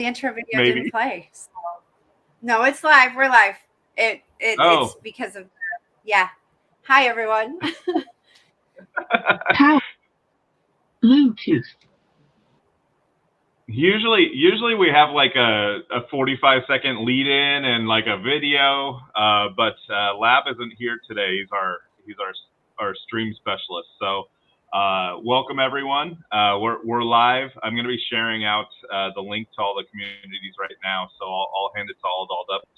The intro video didn't play. So. No, it's live. We're live. It's because of Hi everyone. Bluetooth. Usually we have like a 45-second lead in and like a video, but Lab isn't here today. He's our stream specialist. So welcome everyone. We're live. I'm going to be sharing out the link to all the communities right now. So I'll hand it to all dolled up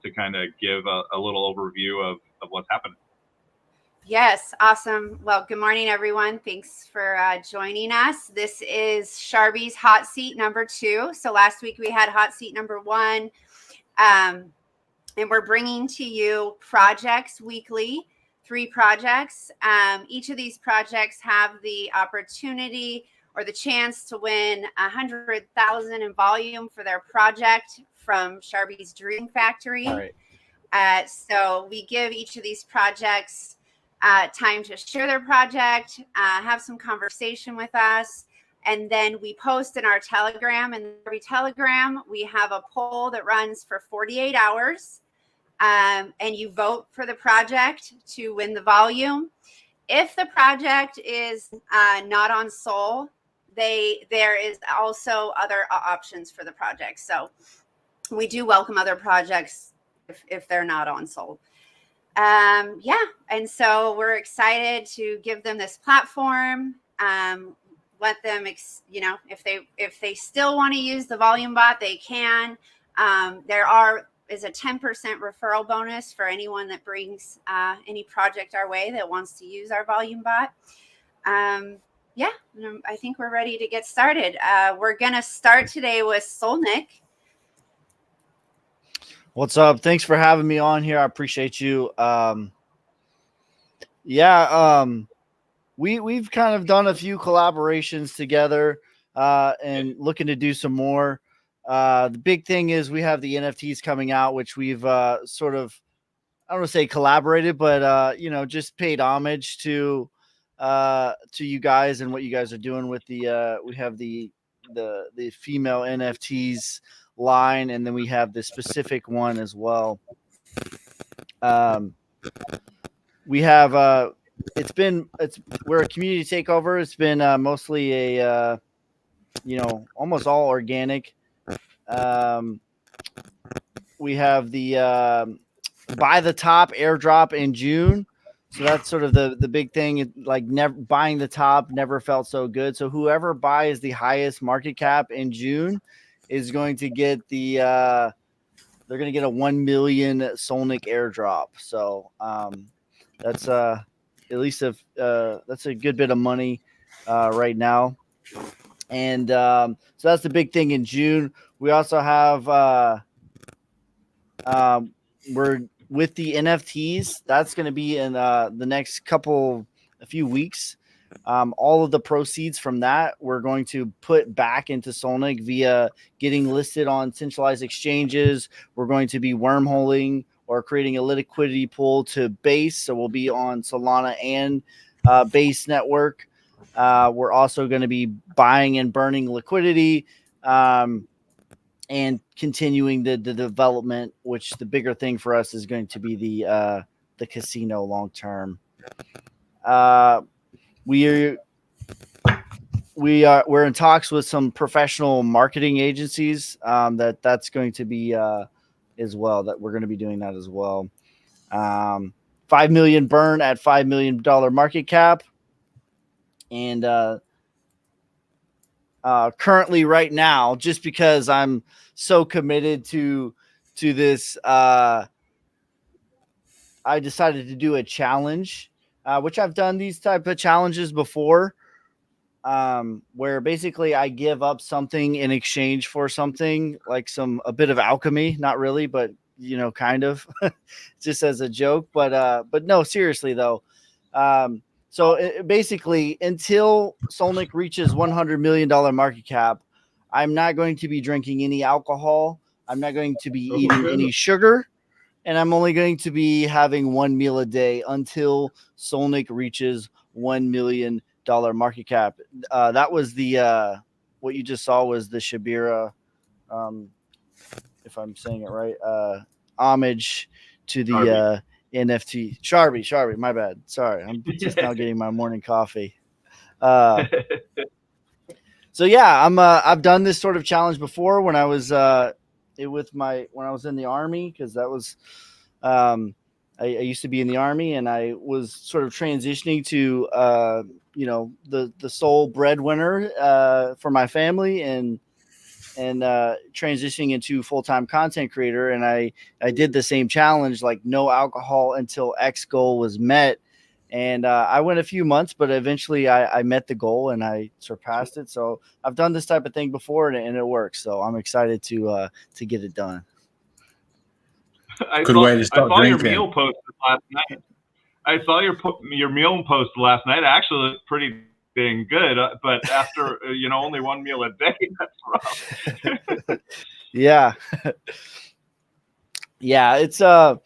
to kind of give a little overview of what's happening. Yes, awesome. Well, good morning, everyone. Thanks for joining us. This is Sharbi's Hot Seat number 2. So last week we had Hot Seat number 1, and we're bringing to you projects weekly, 3 projects. Each of these projects have the opportunity or the chance to win $100,000 in volume for their project from Sharbi's Dream Factory. All right. So we give each of these projects time to share their project, have some conversation with us, and then we post in our Telegram. And every Telegram, we have a poll that runs for 48 hours, and you vote for the project to win the volume. If the project is not on Sol, there is also other options for the project. So we do welcome other projects if they're not on Sol. And so we're excited to give them this platform, let them, if they still want to use the volume bot, they can. There is a 10% referral bonus for anyone that brings any project our way that wants to use our volume bot. I think we're ready to get started. We're going to start today with SOLNIC. What's up? Thanks for having me on here. I appreciate you. We've kind of done a few collaborations together and looking to do some more. The big thing is we have the NFTs coming out, which we've sort of, I don't want to say collaborated, but just paid homage to you guys and what you guys are doing with the we have the female NFTs line, and then we have the specific one as well. We have we're a community takeover. It's been mostly a almost all organic. We have the buy the top airdrop in June. So that's sort of the big thing. Like never buying the top never felt so good. So whoever buys the highest market cap in June is going to get they're going to get a 1 million SOLNIC airdrop. So that's at least that's a good bit of money right now. And so that's the big thing in June. We also have we're with the NFTs. That's going to be in the next a few weeks. All of the proceeds from that we're going to put back into SOLNIC via getting listed on centralized exchanges. We're going to be wormholing or creating a liquidity pool to Base, so we'll be on Solana and Base network. We're also going to be buying and burning liquidity and continuing the development, which the bigger thing for us is going to be the casino long term. We're in talks with some professional marketing agencies that's going to be as well, that we're going to be doing that as well. 5 million burn at $5 million market cap. And currently right now, just because I'm so committed to this, I decided to do a challenge. Which I've done these type of challenges before, where basically I give up something in exchange for something, like a bit of alchemy. Not really, but kind of just as a joke. But no, seriously though. Basically, until SOLNIC reaches $100 million market cap, I'm not going to be drinking any alcohol. I'm not going to be eating any sugar. And I'm only going to be having 1 meal a day until SOLNIC reaches $1 million market cap. That was the what you just saw was the Shabira if I'm saying it right, homage to the NFT. Sharbi, my bad. Sorry, I'm just now getting my morning coffee. So yeah, I've done this sort of challenge before when I was when I was in the Army, because that was I used to be in the Army, and I was sort of transitioning to the sole breadwinner for my family, and transitioning into full-time content creator. And I did the same challenge, like no alcohol until X goal was met. And I went a few months, but eventually I met the goal and I surpassed it. So I've done this type of thing before, and it works. So I'm excited to get it done. Good way to start drinking. Your meal post last night. I saw your meal post last night. It actually looked pretty dang good, but after only one meal a day, that's rough. Yeah. Yeah, it's I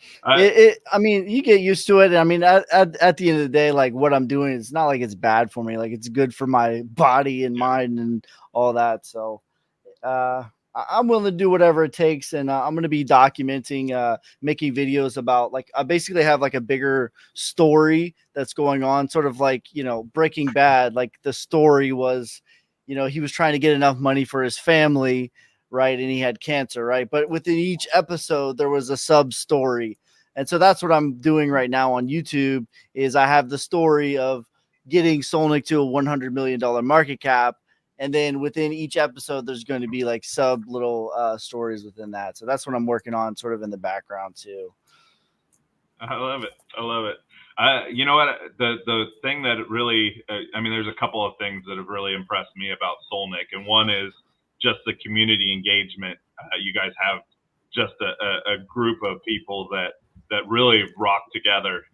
mean, you get used to it. I mean, at the end of the day, like what I'm doing, it's not like it's bad for me. Like it's good for my body and mind and all that. So I'm willing to do whatever it takes, and I'm going to be documenting, making videos about, like, I basically have like a bigger story that's going on, sort of like, Breaking Bad. Like the story was, he was trying to get enough money for his family, right? And he had cancer, right? But within each episode, there was a sub story. And so that's what I'm doing right now on YouTube, is I have the story of getting SOLNIC to a $100 million market cap. And then within each episode, there's going to be like sub little stories within that. So that's what I'm working on sort of in the background too. I love it. You know what? The thing that really, there's a couple of things that have really impressed me about SOLNIC. And one is just the community engagement. You guys have just a group of people that really rock together,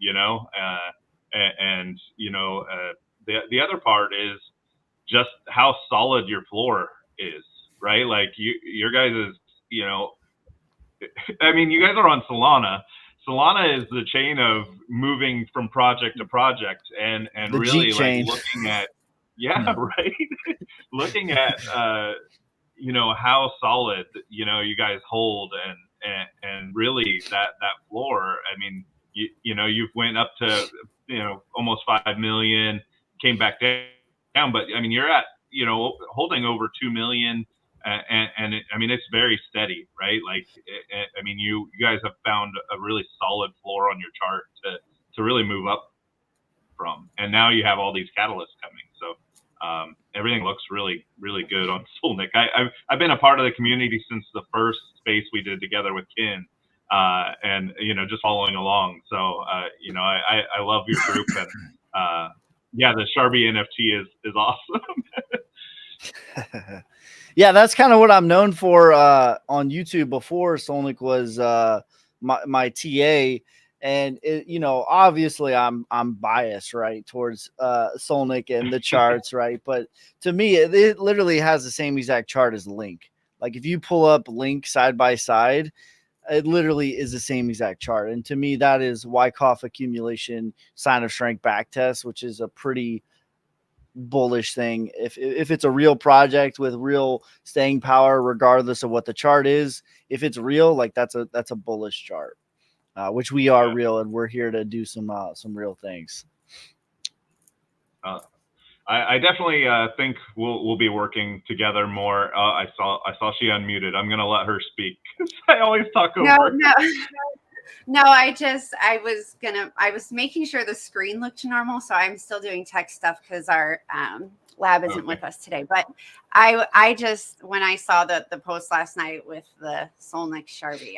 the other part is just how solid your floor is, right? Like your guys is, you guys are on Solana. Solana is the chain of moving from project to project and the really like looking at, right. Looking at, how solid, you guys hold and really that floor. I mean, you've went up to, almost 5 million, came back down, but I mean, you're at, holding over 2 million, and it's very steady, right? Like, you guys have found a really solid floor on your chart to really move up from, and now you have all these catalysts coming. So everything looks really, really good on SOLNIC. I've been a part of the community since the first space we did together with Ken, and just following along. So I love your group, and the Sharbi NFT is awesome. Yeah, that's kind of what I'm known for on YouTube. Before SOLNIC was my TA. And obviously I'm biased, right, towards SOLNIC and the charts, right? But to me, it literally has the same exact chart as Link. Like if you pull up Link side by side, it literally is the same exact chart. And to me, that is Wyckoff accumulation sign of strength back test, which is a pretty bullish thing. If it's a real project with real staying power, regardless of what the chart is, if it's real, like that's a bullish chart. Which we are real, and we're here to do some real things. I definitely think we'll be working together more. I saw she unmuted. I'm gonna let her speak because I always talk over. No. I was making sure the screen looked normal, so I'm still doing tech stuff because our lab isn't with us today. But I just, when I saw the post last night with the SOLNIC Sharbi,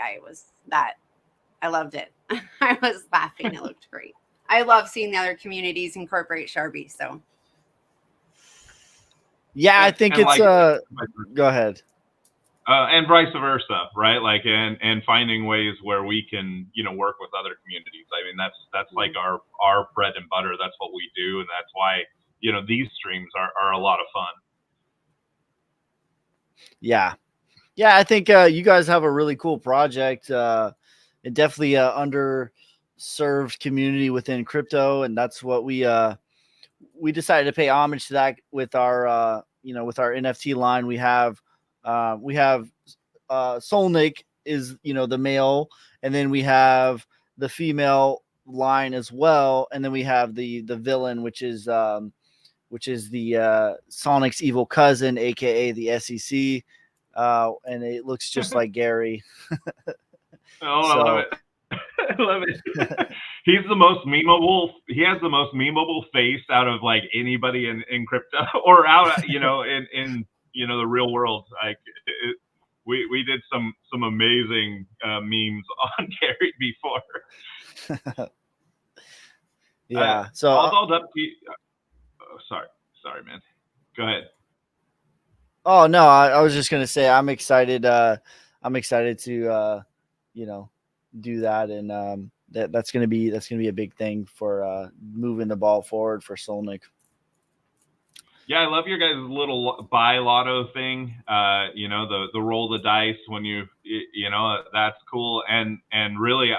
I loved it. I was laughing. It looked great. I love seeing the other communities incorporate Sharbi. So, yeah, I think it's go ahead. And vice versa, right? Like, and finding ways where we can, work with other communities. I mean, that's like our bread and butter. That's what we do, and that's why these streams are a lot of fun. Yeah, I think you guys have a really cool project. And definitely underserved community within crypto, and that's what we decided to pay homage to that with our with our NFT line. We have Solnic is, the male, and then we have the female line as well, and then we have the villain, which is the Sonic's evil cousin, aka the SEC, and it looks just like Gary. Oh, I love it. I love it. He's the most memeable. He has the most memeable face out of like anybody in crypto or out, in the real world. Like we did some amazing memes on Gary before. Yeah. So all dolled up. Sorry, man. Go ahead. Oh no, I was just gonna say I'm excited. I'm excited to do that, and that's gonna be a big thing for moving the ball forward for Solnic. Yeah, I love your guys' little buy lotto thing. The roll the dice when that's cool. And really,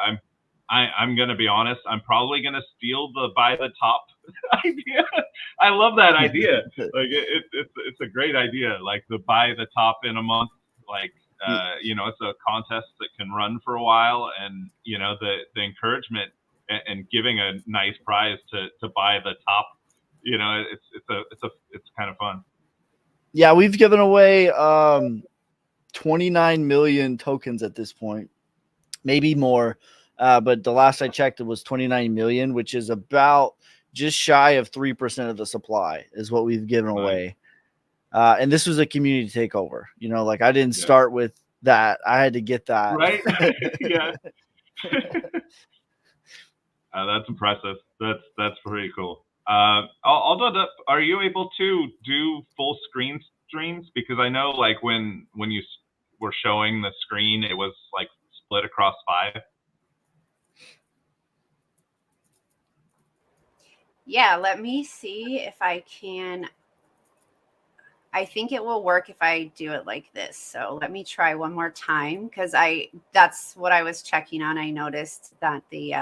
I'm gonna be honest. I'm probably gonna steal the buy the top idea. I love that idea. Like it's a great idea. Like the buy the top in a month. Like it's a contest that can run for a while, and the encouragement and giving a nice prize to buy the top. It's kind of fun. Yeah, we've given away 29 million tokens at this point, maybe more. But the last I checked, it was 29 million, which is about just shy of 3% of the supply is what we've given away. And this was a community takeover. Like I didn't start with that. I had to get that. Right. Yeah. That's impressive. That's pretty cool. Are you able to do full screen streams? Because I know like when you were showing the screen, it was like split across 5. Yeah, let me see if I can. I think it will work if I do it like this. So let me try one more time, because that's what I was checking on. I noticed that the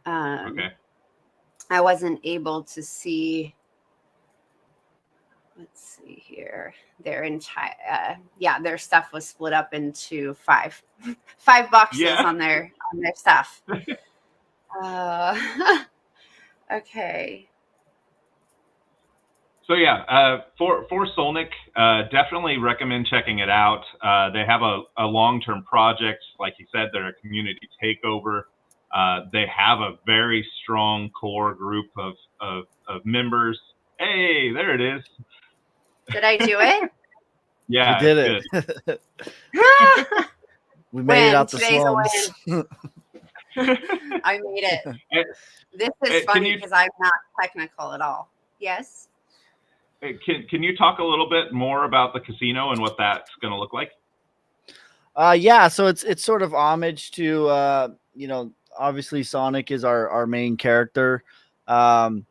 okay. I wasn't able to see. Let's see here. Their entire their stuff was split up into 5 boxes on their stuff. Okay. So for Solnic, definitely recommend checking it out. They have a long-term project. Like you said, they're a community takeover. They have a very strong core group of members. Hey, there it is. Did I do it? Yeah, we did it. We made it out the slums. I made it. This is funny because I'm not technical at all. Yes. Can you talk a little bit more about the casino and what that's going to look like? So it's sort of homage to obviously Sonic is our main character. And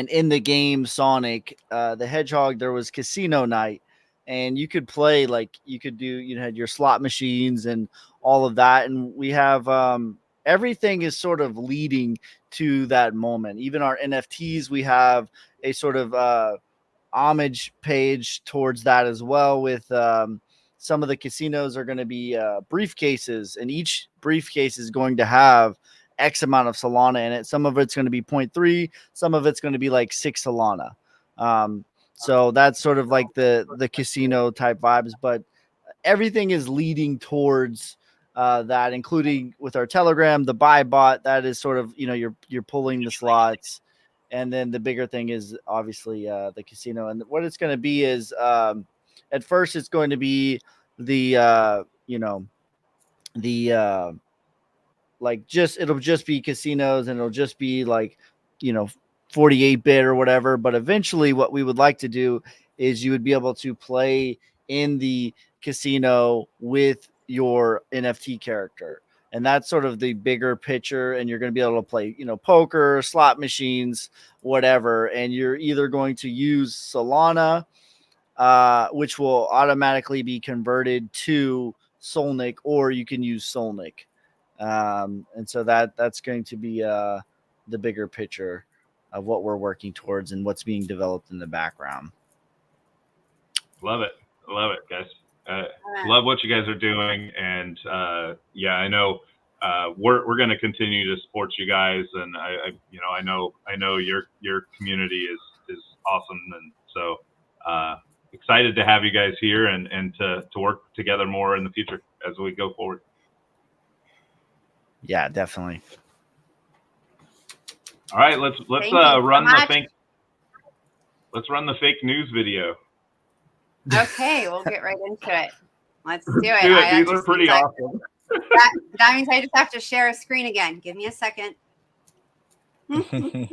in the game Sonic the Hedgehog, there was casino night, and you could play, like you could do, had your slot machines and all of that. And we have everything is sort of leading to that moment. Even our NFTs, we have a sort of homage page towards that as well, with some of the casinos are going to be briefcases, and each briefcase is going to have X amount of Solana in it. Some of it's going to be 0.3, some of it's going to be like 6 Solana. So that's sort of like the casino type vibes, but everything is leading towards that, including with our Telegram, the buy bot. That is sort of, you're pulling the slots. And then the bigger thing is obviously the casino. And what it's going to be is at first it's going to be it'll just be casinos, and it'll just be like, 48-bit or whatever. But eventually what we would like to do is you would be able to play in the casino with your NFT character. And that's sort of the bigger picture. And you're going to be able to play, poker, slot machines, whatever. And you're either going to use Solana, which will automatically be converted to Solnic, or you can use Solnic. And so that's going to be the bigger picture of what we're working towards and what's being developed in the background. Love it, guys. love what you guys are doing, and yeah, I know we're going to continue to support you guys, and I know your community is awesome, and so excited to have you guys here and to work together more in the future as we go forward. Yeah, definitely. All right, let's run the fake news video. Okay, we'll get right into it. Let's do it. These are pretty awesome. That means I just have to share a screen again. Give me a second. Okay.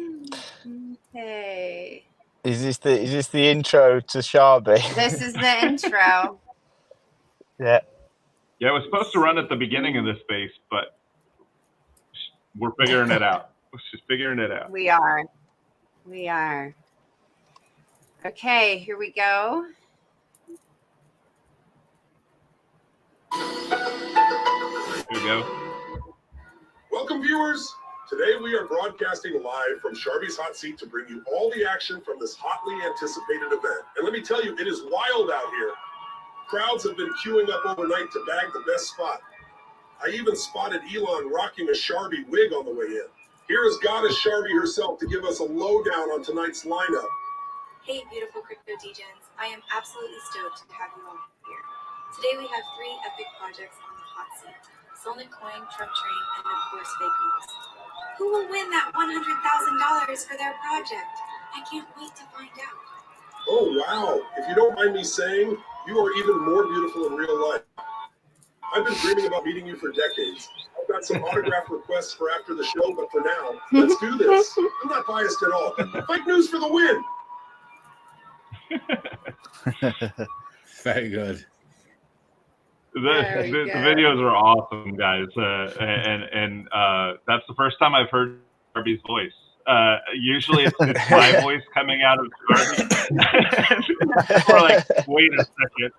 Is this the intro to Sharbi? This is the intro. Yeah. Yeah, it was supposed to run at the beginning of this space, but we're figuring it out. We're just figuring it out. We are. Okay, here we go. Here we go. Welcome, viewers. Today we are broadcasting live from Sharbi's Hot Seat to bring you all the action from this hotly anticipated event. And let me tell you, it is wild out here. Crowds have been queuing up overnight to bag the best spot. I even spotted Elon rocking a Sharbi wig on the way in. Here is Goddess Sharbi herself to give us a lowdown on tonight's lineup. Hey, beautiful crypto degens. I am absolutely stoked to have you all here. Today we have 3 epic projects on the hot seat. SOLNIC Coin, Trump Train, and of course fake news. Who will win that $100,000 for their project? I can't wait to find out. Oh, wow. If you don't mind me saying, you are even more beautiful in real life. I've been dreaming about meeting you for decades. I've got some autograph requests for after the show, but for now, let's do this. I'm not biased at all. Fake news for the win. Very good. The videos are awesome, guys, and that's the first time I've heard Sharbi's voice. Usually it's my voice coming out of Sharbi. We're like, wait a second.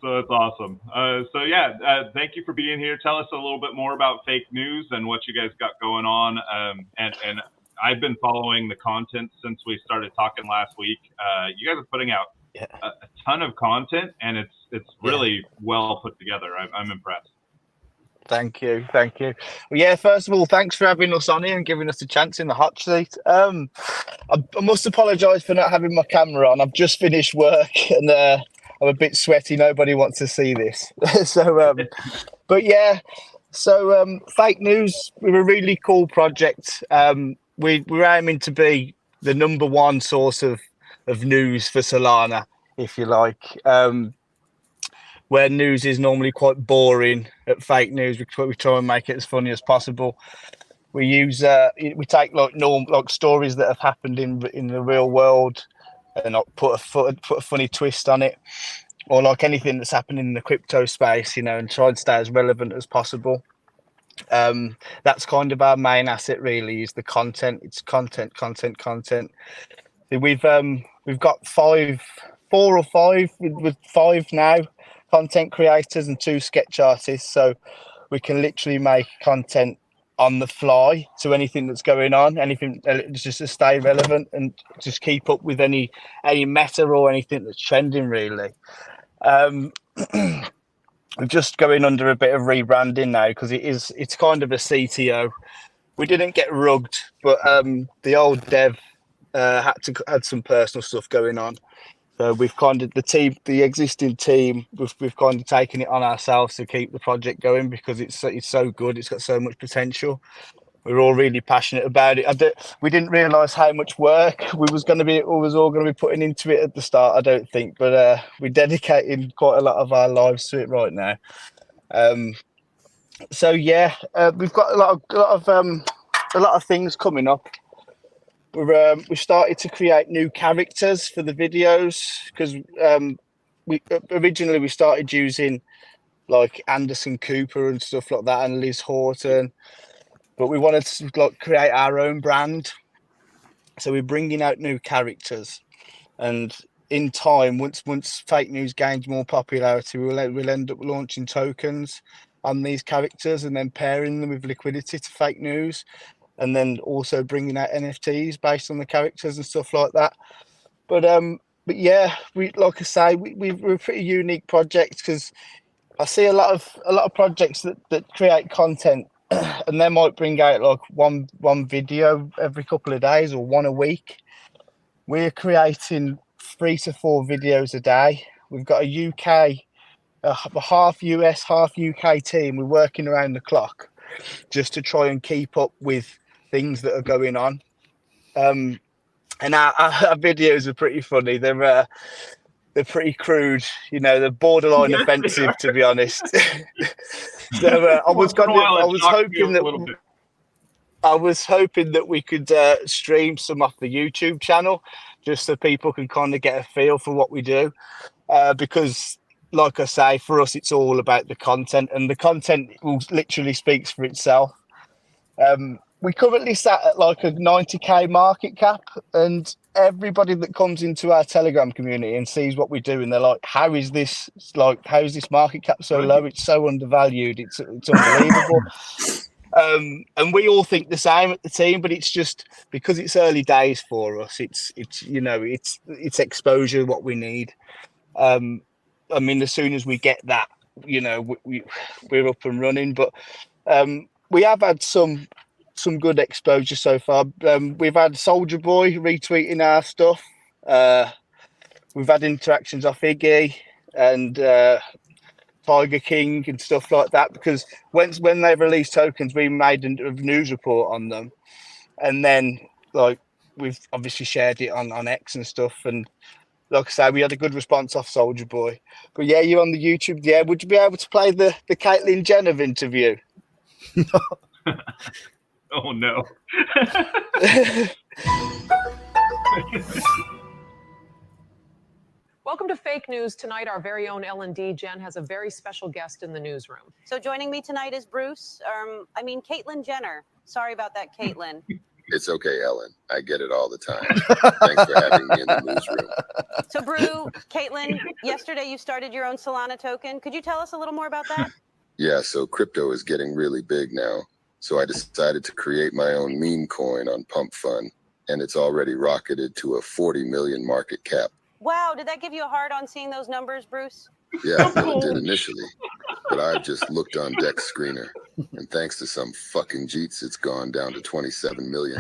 So it's awesome. So yeah, thank you for being here. Tell us a little bit more about fake news and what you guys got going on. And I've been following the content since we started talking last week. You guys are putting out a ton of content, and it's really well put together. I'm impressed. Thank you. Well, yeah, first of all, thanks for having us on here and giving us a chance in the hot seat. I must apologise for not having my camera on. I've just finished work and I'm a bit sweaty. Nobody wants to see this. But yeah, fake news. We're a really cool project. We're aiming to be the #1 source of news for Solana, if you like. Where news is normally quite boring, at fake news, we try and make it as funny as possible. We use we take like stories that have happened in the real world and put a funny twist on it, or like anything that's happening in the crypto space, and try and stay as relevant as possible. That's kind of our main asset, really, is the content. It's content. We've got 4 or 5 with 5 now content creators and 2 sketch artists, so we can literally make content on the fly to anything that's going on, anything just to stay relevant and just keep up with any meta or anything that's trending, really. We're just going under a bit of rebranding now because it's kind of a CTO. We didn't get rugged, but the old dev had some personal stuff going on. So we've kind of the existing team, we've kind of taken it on ourselves to keep the project going because it's so good. It's got so much potential. We're all really passionate about it. We didn't realise how much work we was all going to be putting into it at the start, I don't think, but we're dedicating quite a lot of our lives to it right now. So yeah, we've got a lot of things coming up. We've started to create new characters for the videos because we originally started using like Anderson Cooper and stuff like that and Liz Horton, but we wanted to create our own brand. So we're bringing out new characters, and in time, once fake news gains more popularity, we'll end up launching tokens on these characters and then pairing them with liquidity to fake news. And then also bringing out NFTs based on the characters and stuff like that. But yeah, like I say, we're a pretty unique project because I see a lot of projects that create content and they might bring out like one video every couple of days or one a week. We're creating 3 to 4 videos a day. We've got a half US, half UK team. We're working around the clock just to try and keep up with things that are going on. And our videos are pretty funny. They're pretty crude, you know. They're borderline offensive, to be honest. So I was hoping that we could stream some off the YouTube channel, just so people can kind of get a feel for what we do. Because, like I say, for us, it's all about the content, and the content literally speaks for itself. We currently sat at like a 90k market cap, and everybody that comes into our Telegram community and sees what we do, and they're like, how is this market cap so low? It's so undervalued. It's unbelievable. And we all think the same at the team, but it's just because it's early days for us. It's exposure what we need. I mean, as soon as we get that, you know, we're up and running. But we have had some good exposure so far. We've had Soldier Boy retweeting our stuff. We've had interactions off Iggy and Tiger King and stuff like that, because when they released tokens, we made a news report on them, and then like we've obviously shared it on X and stuff. And like I say, we had a good response off Soldier Boy. But yeah, you're on the YouTube. Yeah, would you be able to play the Caitlyn Jenner interview? Oh no. Welcome to Fake News. Tonight, our very own L&D Jen has a very special guest in the newsroom. So joining me tonight is Bruce. Caitlyn Jenner. Sorry about that, Caitlyn. It's okay, Ellen. I get it all the time. Thanks for having me in the newsroom. So, Caitlyn, yesterday you started your own Solana token. Could you tell us a little more about that? Yeah, so crypto is getting really big now. So I decided to create my own meme coin on Pump Fund, and it's already rocketed to a 40 million market cap. Wow, did that give you a hard on seeing those numbers, Bruce? Yeah, it did initially, but I've just looked on Dex Screener, and thanks to some fucking Jeets, it's gone down to 27 million.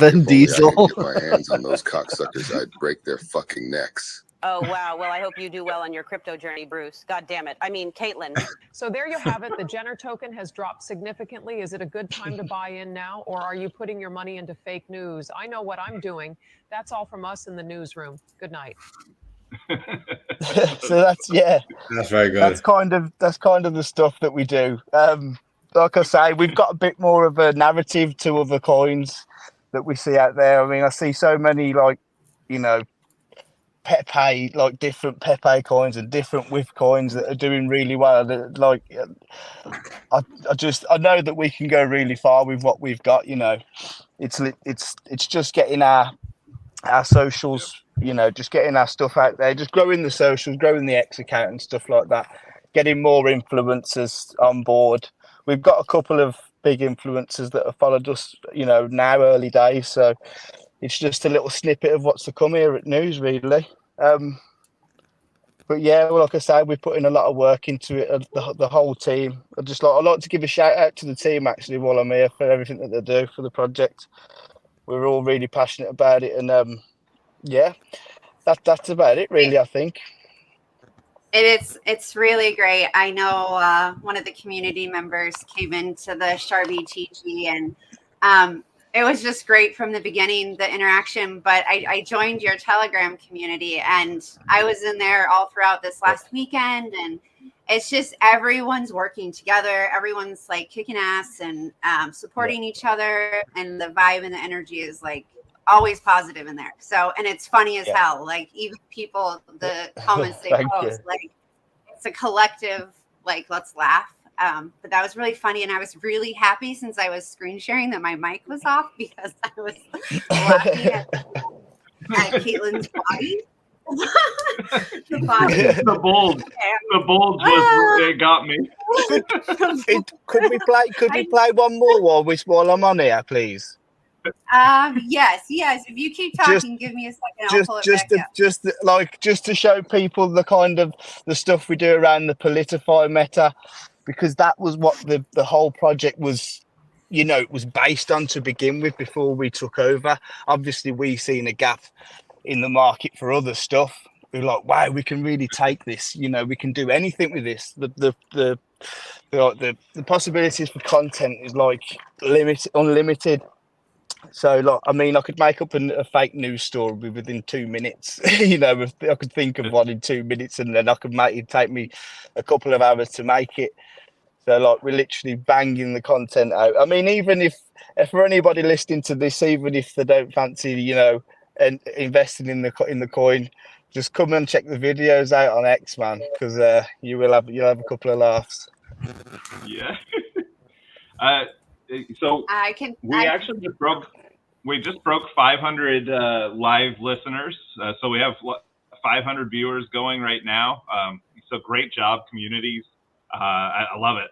Vin Diesel. If I could get my hands on those cocksuckers, I'd break their fucking necks. Oh, wow. Well, I hope you do well on your crypto journey, Bruce. God damn it. I mean, Caitlyn. So there you have it. The Jenner token has dropped significantly. Is it a good time to buy in now, or are you putting your money into fake news? I know what I'm doing. That's all from us in the newsroom. Good night. So that's very good. That's kind of the stuff that we do. Like I say, we've got a bit more of a narrative to other coins that we see out there. I mean, I see so many, like, you know, Pepe, like different Pepe coins and different WIF coins that are doing really well. That, like, I know that we can go really far with what we've got. You know, it's just getting our socials, you know, just getting our stuff out there, just growing the socials, growing the X account and stuff like that, getting more influencers on board. We've got a couple of big influencers that have followed us, you know, now early days. So it's just a little snippet of what's to come here at NOOZ, really. But yeah, well, like I say, we're putting a lot of work into it, the whole team. I'd like to give a shout out to the team, actually, while I'm here, for everything that they do for the project. We're all really passionate about it. And yeah, that's about it, really, I think. It's really great. I know one of the community members came into the Sharbi TG, and it was just great from the beginning, the interaction. But I joined your Telegram community, and I was in there all throughout this last weekend, and it's just everyone's working together. Everyone's like kicking ass and supporting each other, and the vibe and the energy is like always positive in there. So, and it's funny as hell. Like, even people, the comments they post, like, it's a collective, like, let's laugh. But that was really funny, and I was really happy since I was screen sharing that my mic was off, because I was laughing at Caitlyn's body. The body. The bulge was it got me. Could we play one more while I'm on here, please? Yes. If you keep talking, give me a second. I'll pull it back up. Just to show people the kind of the stuff we do around the Politify meta, because that was what the whole project was. It was based on to begin with before we took over. Obviously, we seen a gap in the market for other stuff. We're like, wow, we can really take this. We can do anything with this. The possibilities for content is like unlimited. So, I could make up a fake news story within 2 minutes. I could think of one in 2 minutes, and then it'd take me a couple of hours to make it. So, we're literally banging the content out. Even if for anybody listening to this, even if they don't fancy, and investing in the coin, just come and check the videos out on X, man, because you'll have a couple of laughs. Yeah. So we just broke 500 live listeners. So we have 500 viewers going right now. So great job, communities. I love it.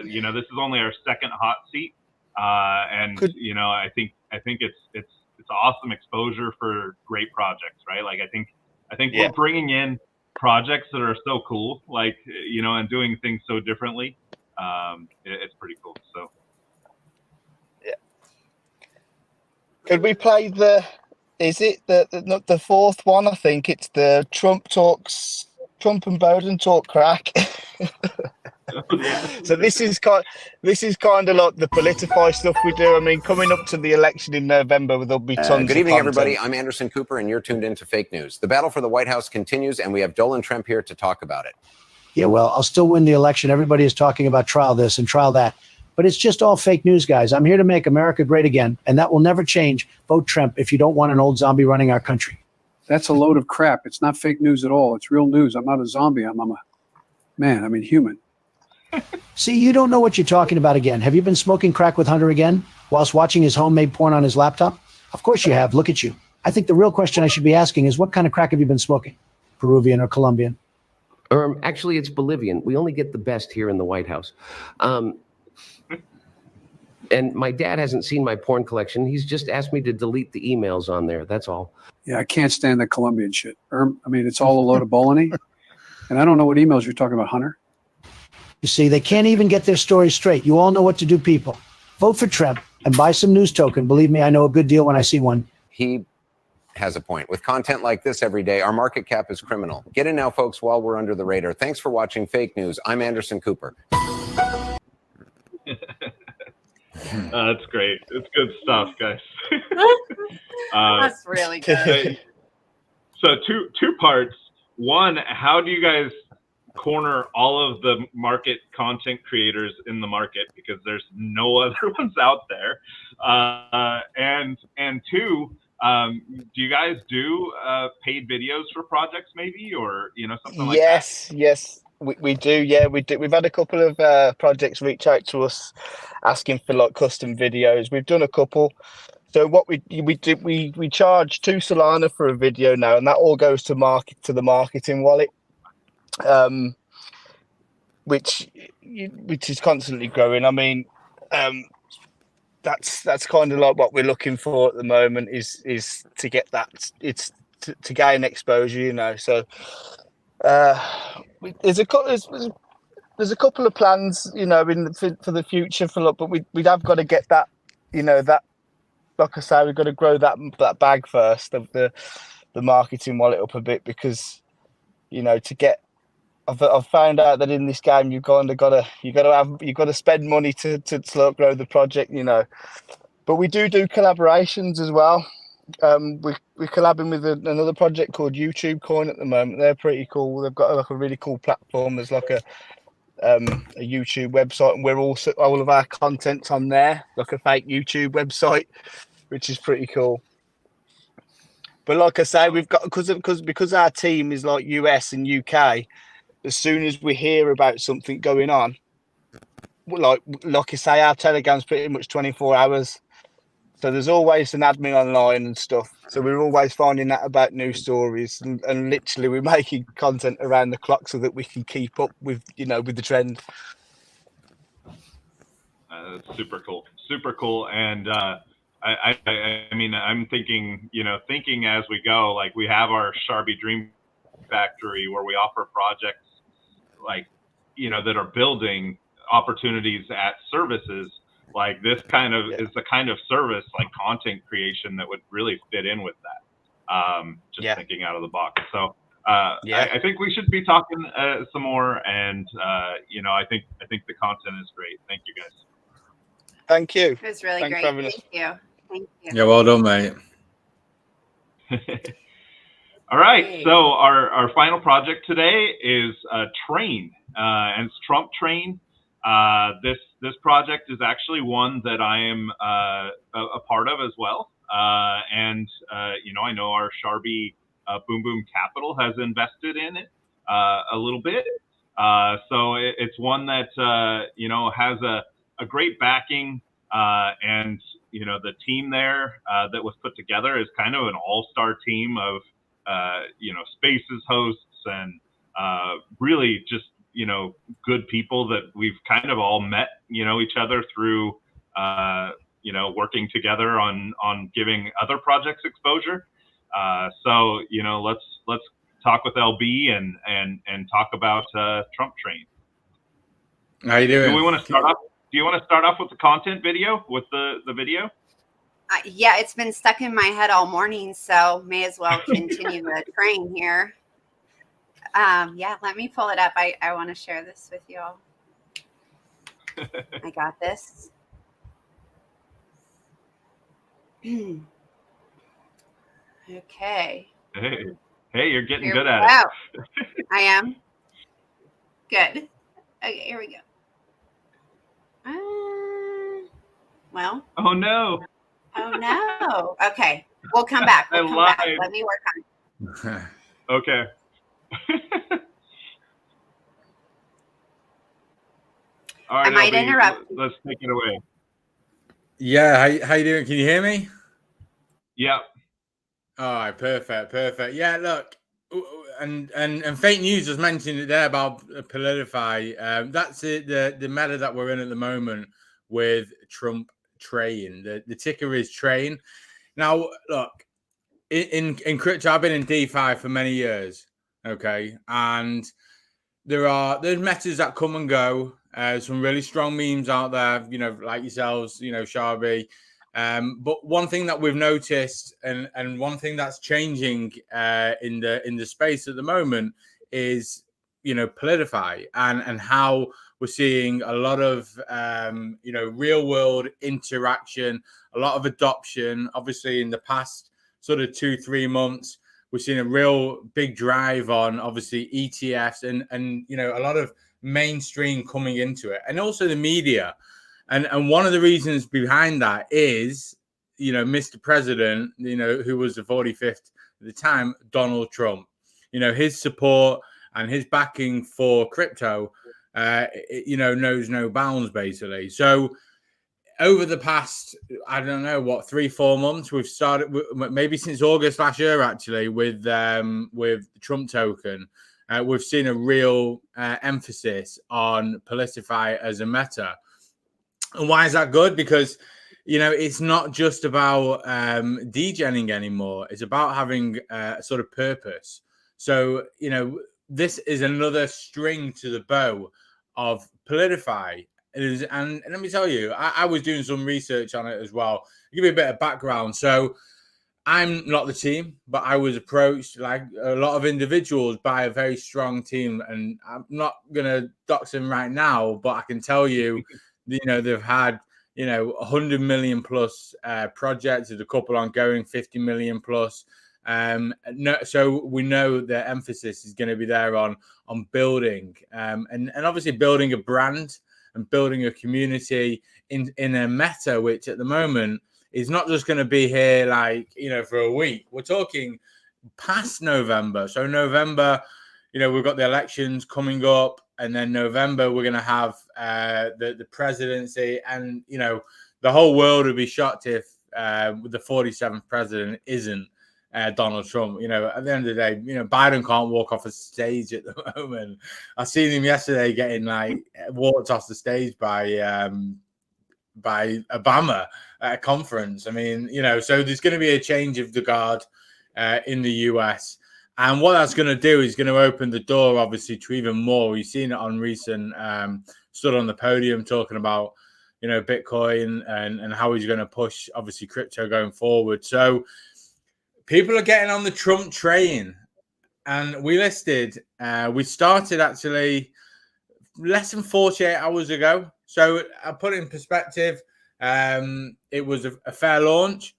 This is only our second hot seat, and I think it's awesome exposure for great projects, right? Like I think we're bringing in projects that are so cool, and doing things so differently. It's pretty cool. So yeah, could we play is it the fourth one? I think it's the Trump and Bowden talk crack. So this is kind of like the Politify stuff we do. Coming up to the election in November, there'll be tons. Good evening, of everybody. I'm Anderson Cooper, and you're tuned into Fake News. The battle for the White House continues, and we have Dolan Trump here to talk about it. Yeah, well, I'll still win the election. Everybody is talking about trial this and trial that, but it's just all fake news, guys. I'm here to make America great again, and that will never change. Vote Trump if you don't want an old zombie running our country. That's a load of crap. It's not fake news at all. It's real news. I'm not a zombie. I'm a man. Human. See, you don't know what you're talking about again. Have you been smoking crack with Hunter again whilst watching his homemade porn on his laptop? Of course you have. Look at you. I think the real question I should be asking is, what kind of crack have you been smoking? Peruvian or Colombian? Actually, it's Bolivian. We only get the best here in the White House. And my dad hasn't seen my porn collection. He's just asked me to delete the emails on there. That's all. Yeah, I can't stand that Colombian shit. It's all a load of baloney. And I don't know what emails you're talking about, Hunter. You see, they can't even get their story straight. You all know what to do, people. Vote for Trump and buy some news token. Believe me, I know a good deal when I see one. He has a point. With content like this every day, our market cap is criminal. Get in now, folks, while we're under the radar. Thanks for watching Fake News. I'm Anderson Cooper. That's great. It's good stuff, guys. That's really good. So two parts. One, how do you guys corner all of the market content creators in the market, because there's no other ones out there? And two, do you guys do paid videos for projects, maybe, or something like that? Yes, we do. Yeah, we do. We've had a couple of projects reach out to us asking for custom videos. We've done a couple. So what we charge $2 Solana for a video now, and that all goes to the marketing wallet, which is constantly growing. That's kind of like what we're looking for at the moment is to get that. It's to gain exposure, So there's a couple of plans, for the future but we'd have got to get that, that. Like I say, we've got to grow that bag first of the marketing wallet up a bit, because to get. I've found out that in this game you've got to spend money to grow the project, But we do collaborations as well. We're collabing with another project called YouTube Coin at the moment. They're pretty cool. They've got a really cool platform. There's a YouTube website, and we're also all of our content's on there, like a fake YouTube website, which is pretty cool. But like I say, we've got because our team is like US and UK. As soon as we hear about something going on, like I say, our Telegram's pretty much 24 hours. So there's always an admin online and stuff. So we're always finding out about news stories, and literally we're making content around the clock so that we can keep up with the trend. That's super cool. And I mean, I'm thinking, thinking as we go, like we have our Sharbi Dream Factory where we offer projects like, that are building opportunities at services. Like this kind of is the kind of service like content creation that would really fit in with that. Just thinking out of the box. So I think we should be talking some more, and I think the content is great. Thank you guys. Thank you. It was really great. Thank you. Thank you. Yeah, well done, mate. All right, so our final project today is Train, and it's Trump Train. This project is actually one that I am a part of as well, and I know our Sharbi Boom Boom Capital has invested in it a little bit, so it's one that has a great backing, and the team there that was put together is kind of an all-star team of Spaces hosts and really just good people that we've kind of all met each other through working together on giving other projects exposure. So let's talk with LB and talk about Trump Train. How you doing? Do you want to start off with the content video, with the video? Yeah, it's been stuck in my head all morning, so may as well continue the train here. Yeah, let me pull it up. I want to share this with you all. I got this. Okay. Hey, you're getting good at it. I am. Good. Okay, here we go. Well. Oh no. Oh no. Okay, we'll come back. We'll come back. Let me work on it. Okay. All right, I might interrupt. Let's take it away. Yeah, how you doing? Can you hear me? Yeah. All right, perfect. Yeah, look, and fake news was mentioned there about Politify. That's it. The meta that we're in at the moment with Trump Train. The ticker is Train. Now, look, in crypto, I've been in DeFi for many years. Okay, and there's metas that come and go. Some really strong memes out there, like yourselves, Sharbi. But one thing that we've noticed, and one thing that's changing in the space at the moment is, Politify and how we're seeing a lot of real world interaction, a lot of adoption. Obviously, in the past sort of 2-3 months, we've seen a real big drive on obviously ETFs and a lot of mainstream coming into it, and also the media. And one of the reasons behind that is, Mr. President, who was the 45th at the time, Donald Trump, his support and his backing for crypto, knows no bounds, basically. So over the past, I don't know, 3-4 months, we've started, maybe since August last year, actually, with the Trump token, we've seen a real emphasis on Politify as a meta. And why is that good? Because, it's not just about degenning anymore. It's about having a sort of purpose. So, this is another string to the bow of Politify. And let me tell you, I was doing some research on it as well. I'll give you a bit of background. So I'm not the team, but I was approached, like a lot of individuals, by a very strong team. And I'm not going to dox them right now, but I can tell you, they've had, 100 million plus projects. There's a couple ongoing, 50 million plus. So we know the emphasis is going to be there on building and obviously building a brand and building a community in a meta, which at the moment is not just going to be here for a week. We're talking past November. So November, we've got the elections coming up, and then November we're going to have the presidency, and the whole world would be shocked if the 47th president isn't Donald Trump. At the end of the day, Biden can't walk off a stage at the moment. I seen him yesterday getting walked off the stage by Obama at a conference. I mean, so there's going to be a change of the guard in the US. And what that's going to do is going to open the door, obviously, to even more. We've seen it on recent, stood on the podium talking about, Bitcoin and how he's going to push, obviously, crypto going forward. So people are getting on the Trump train. And we started actually less than 48 hours ago. So I put it in perspective. It was a fair launch.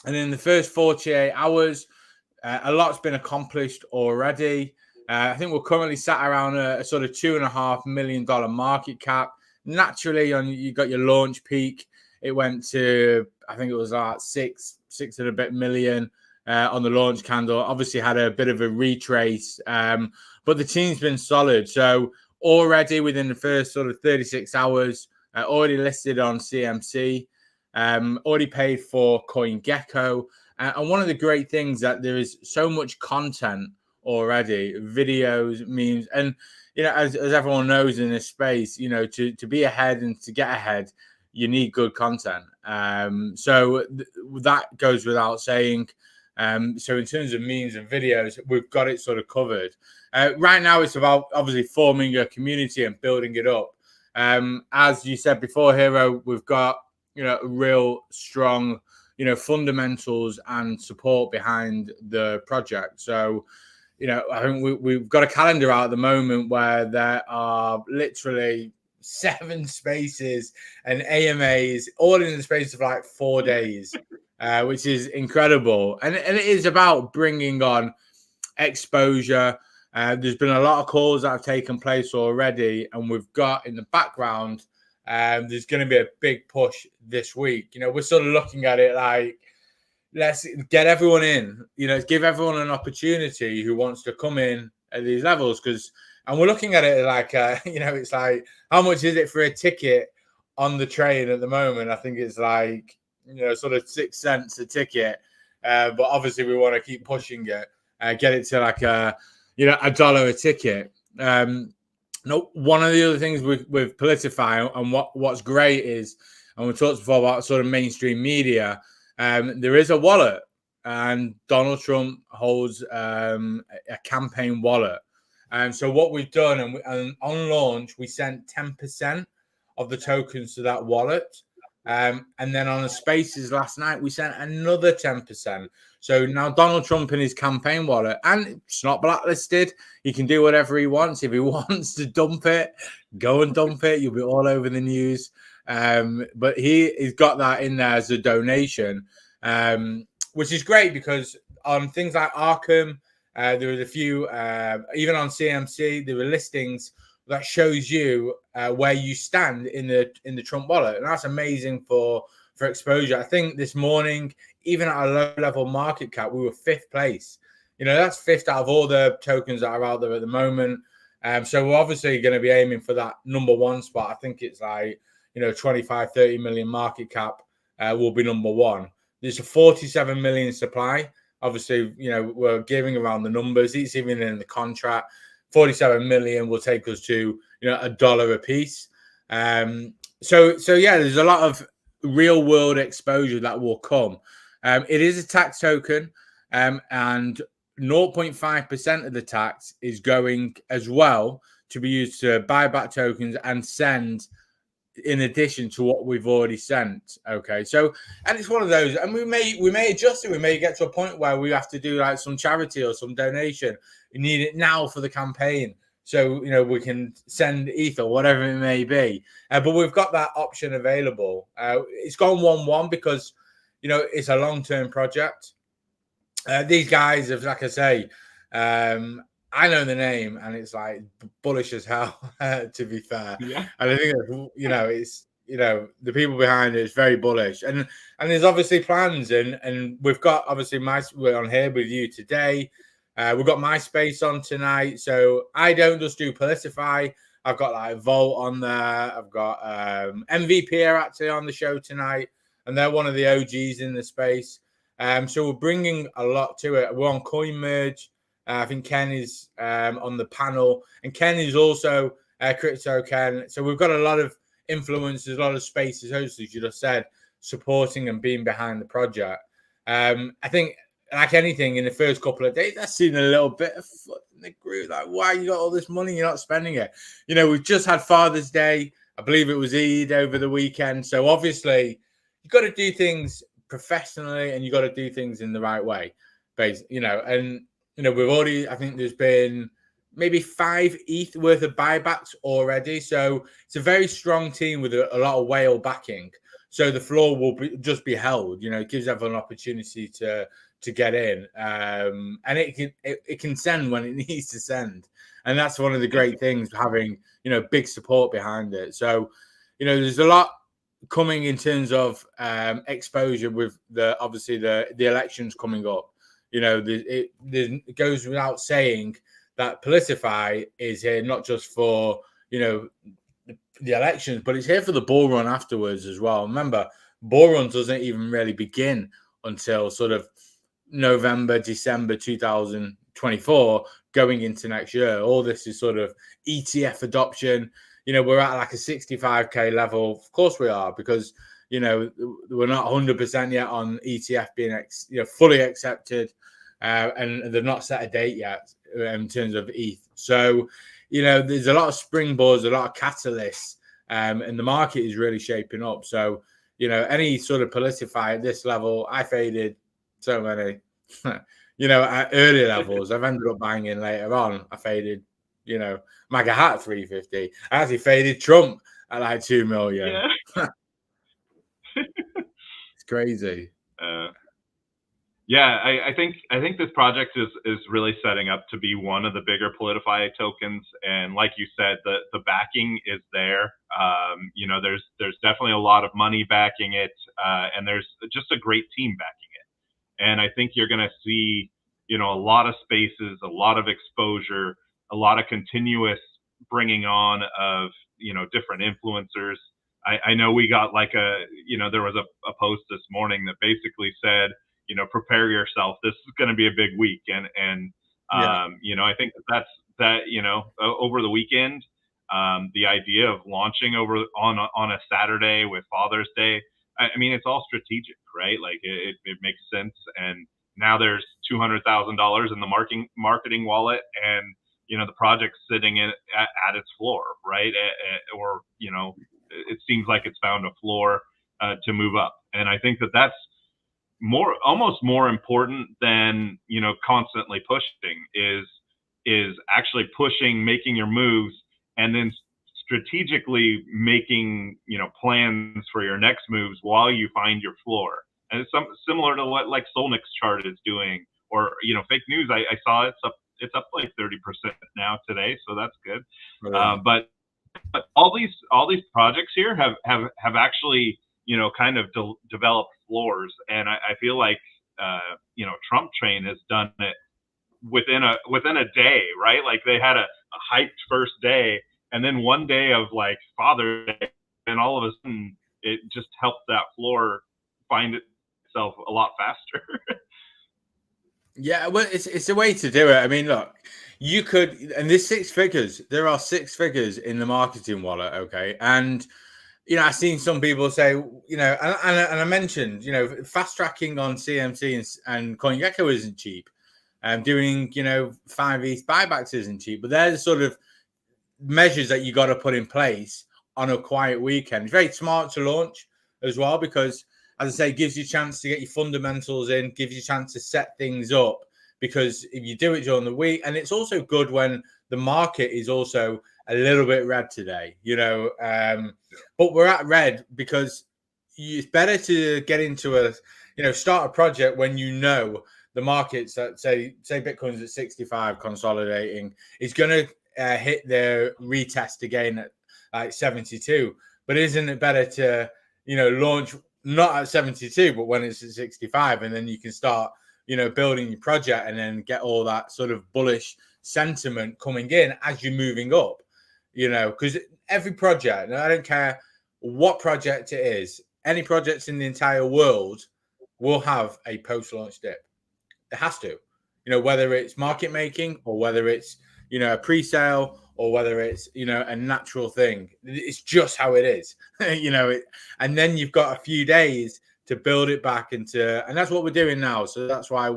And in the first 48 hours, a lot's been accomplished already. I think we're currently sat around a sort of $2.5 million market cap. Naturally, you got your launch peak. It went to, I think it was like six and a bit million on the launch candle. Obviously had a bit of a retrace, but the team's been solid. So already within the first sort of 36 hours, already listed on CMC, already paid for CoinGecko. And one of the great things that there is so much content already, videos, memes, and as everyone knows in this space, to be ahead and to get ahead, you need good content. So that goes without saying. So in terms of memes and videos, we've got it sort of covered. Right now, it's about obviously forming a community and building it up. As you said before, Hero, we've got a real strong fundamentals and support behind the project. So I think we've got a calendar out at the moment where there are literally 7 spaces and AMAs all in the space of like 4 days, which is incredible. And it is about bringing on exposure. There's been a lot of calls that have taken place already, and we've got in the background, there's going to be a big push this week. We're sort of looking at it like, let's get everyone in, give everyone an opportunity who wants to come in at these levels. And we're looking at it like, it's like, how much is it for a ticket on the train at the moment? I think it's like, sort of 6 cents a ticket. But obviously we want to keep pushing it, get it to like $1 a ticket. No, one of the other things with Politify and what's great is, and we talked before about sort of mainstream media, there is a wallet, and Donald Trump holds a campaign wallet. And so what we've done, and on launch, we sent 10% of the tokens to that wallet. And then on the spaces last night, we sent another 10%. So now Donald Trump in his campaign wallet, and it's not blacklisted. He can do whatever he wants. If he wants to dump it, go and dump it. You'll be all over the news. But he's got that in there as a donation, which is great because on things like Arkham, there was a few, even on CMC, there were listings that shows you where you stand in the Trump wallet, and that's amazing for exposure. I think this morning, even at a low level market cap, we were 5th place. That's 5th out of all the tokens that are out there at the moment. So we're obviously going to be aiming for that number 1 spot. I think it's like 25-30 million market cap will be number 1. There's a 47 million supply. Obviously, we're giving around the numbers. It's even in the contract. 47 million will take us to $1 a piece. So yeah, there's a lot of real world exposure that will come. It is a tax token, and 0.5% of the tax is going as well to be used to buy back tokens and send in addition to what we've already sent. Okay, so, and it's one of those, and we may adjust it. We may get to a point where we have to do like some charity or some donation. We need it now for the campaign, so we can send ether, whatever it may be. But we've got that option available. It's gone 1-1 because it's a long-term project. These guys have, like I say, I know the name, and it's like bullish as hell. To be fair, Yeah. and I think it's the people behind it is very bullish, and there's obviously plans, and we've got obviously we're on here with you today. We've got MySpace on tonight, so I don't just do Politify. I've got like Volt on there. I've got MVP are actually on the show tonight, and they're one of the OGs in the space. So we're bringing a lot to it. We're on CoinMerge. I think Ken is on the panel, and Ken is also Crypto Ken. So we've got a lot of influencers, a lot of spaces hosts, as you just said, supporting and being behind the project. I think, like anything, in the first couple of days, I've seen a little bit of foot in the groove. Like, why you got all this money, you're not spending it? You know, we've just had Father's Day. I believe it was Eid over the weekend. So obviously, you've got to do things professionally and you've got to do things in the right way. You know, and, you know, we've already, I think there's been maybe 5 ETH worth of buybacks already. So it's a very strong team with a lot of whale backing. So the floor will just be held. You know, it gives everyone an opportunity to get in, and it can send when it needs to send, and that's one of the great things, having, you know, big support behind it. So, you know, there's a lot coming in terms of exposure with obviously the elections coming up. You know, it goes without saying that Politify is here not just for, you know, the elections, but it's here for the bull run afterwards as well. Remember, bull run doesn't even really begin until sort of November, December 2024, going into next year. All this is sort of ETF adoption. You know, we're at like a 65K level. Of course we are, because, you know, we're not 100% yet on ETF being fully accepted, and they've not set a date yet in terms of ETH. So, you know, there's a lot of springboards, a lot of catalysts, and the market is really shaping up. So, you know, any sort of Politify at this level, I faded so many, you know, at early levels. I've ended up buying in later on. I faded, you know, MAGA hat at 350. I actually faded Trump at like 2 million. Yeah. It's crazy. Yeah, I think this project is really setting up to be one of the bigger Politify tokens, and like you said, the backing is there. You know, there's definitely a lot of money backing it, and there's just a great team backing it. And I think you're going to see, you know, a lot of spaces, a lot of exposure, a lot of continuous bringing on of, you know, different influencers. I know we got like there was a post this morning that basically said, you know, prepare yourself. This is going to be a big week. And you know, I think that, you know, over the weekend, the idea of launching on a Saturday with Father's Day, I mean, it's all strategic, right? Like it makes sense. And now there's $200,000 in the marketing wallet, and, you know, the project's sitting at its floor, right? Or, you know, it seems like it's found a floor to move up. And I think that's almost more important than, you know, constantly pushing is actually pushing, making your moves, and then strategically making, you know, plans for your next moves while you find your floor. And it's similar to what like SOLNIC's chart is doing, or, you know, fake news. I saw it's up like 30% now today, so that's good. Right. But all these projects here have actually, you know, kind of developed floors, and I feel like you know, Trump Train has done it within a day, right? Like they had a hyped first day, and then one day of like Father's Day, and all of a sudden it just helped that floor find itself a lot faster. Yeah, well, it's a way to do it. I mean, look, you could, and there's 6 figures. There are 6 figures in the marketing wallet, okay? And, you know, I've seen some people say, you know, and I mentioned, you know, fast tracking on CMC and CoinGecko isn't cheap. Doing, you know, 5 ETH buybacks isn't cheap. But they're the sort of measures that you got to put in place on a quiet weekend. It's very smart to launch as well, because, as I say, it gives you a chance to get your fundamentals in, gives you a chance to set things up, because if you do it during the week, and it's also good when the market is also a little bit red today, you know, but we're at red because it's better to get into start a project when you know the market's at, say Bitcoin's at 65 consolidating, is going to hit their retest again at like 72. But isn't it better to, you know, launch not at 72, but when it's at 65, and then you can start, you know, building your project and then get all that sort of bullish sentiment coming in as you're moving up, you know, because every project, and I don't care what project it is, any projects in the entire world will have a post-launch dip. It has to, you know, whether it's market making or whether it's, you know, a pre-sale or whether it's, you know, a natural thing. It's just how it is, you know. And then you've got a few days to build it back into, and that's what we're doing now. So that's why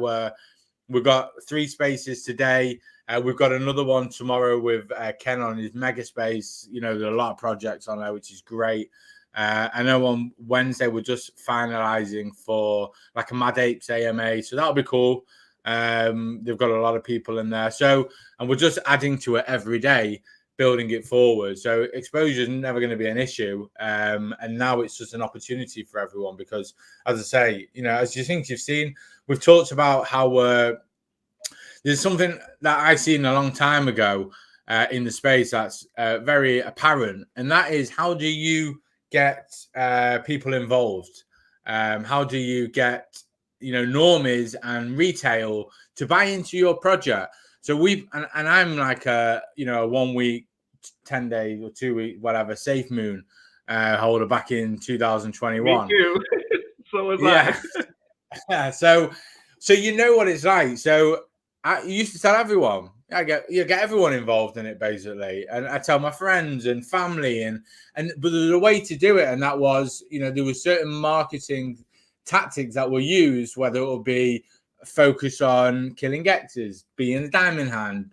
we've got 3 spaces today. We've got another one tomorrow with Ken on his mega space. You know, there are a lot of projects on there, which is great. I know on Wednesday we're just finalizing for like a Mad Apes AMA, so that'll be cool. They've got a lot of people in there, so, and we're just adding to it every day, building it forward. So exposure is never going to be an issue, and now it's just an opportunity for everyone, because, as I say, you know, as you think you've seen, we've talked about how there's something that I seen a long time ago in the space that's very apparent, and that is, how do you get people involved? How do you get, you know, normies and retail to buy into your project? So and I'm like a, you know, a 1 week, 10 day or 2 week, whatever, Safe Moon holder back in 2021. Me too. So was I. So you know what it's like. So I used to tell everyone, you get everyone involved in it, basically. And I tell my friends and family, but there's a way to do it. And that was, you know, there were certain marketing tactics that were used, whether it would be focus on killing X's, being the diamond hand,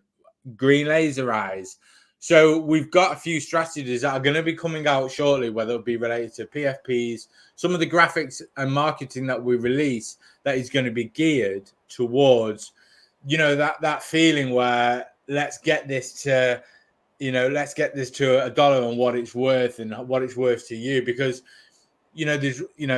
green laser eyes. So we've got a few strategies that are going to be coming out shortly, whether it be related to PFPs, some of the graphics and marketing that we release that is going to be geared towards, you know, that feeling where let's get this to $1 and what it's worth and what it's worth to you. Because, you know,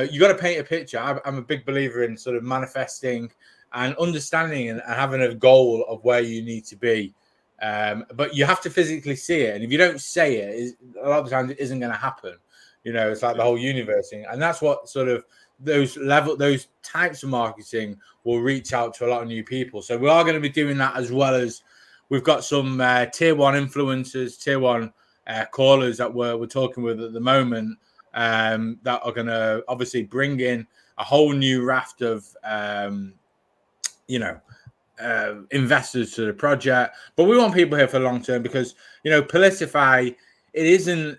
you got to paint a picture. I'm a big believer in sort of manifesting and understanding and having a goal of where you need to be. But you have to physically see it. And if you don't say it, a lot of the times it isn't going to happen. You know, it's like the whole universe thing. And that's what sort of those types of marketing will reach out to a lot of new people. So we are going to be doing that, as well as we've got some tier 1 influencers, tier 1 callers that we're talking with at the moment, that are going to obviously bring in a whole new raft of, investors to the project. But we want people here for long term, because, you know, Politify, it isn't,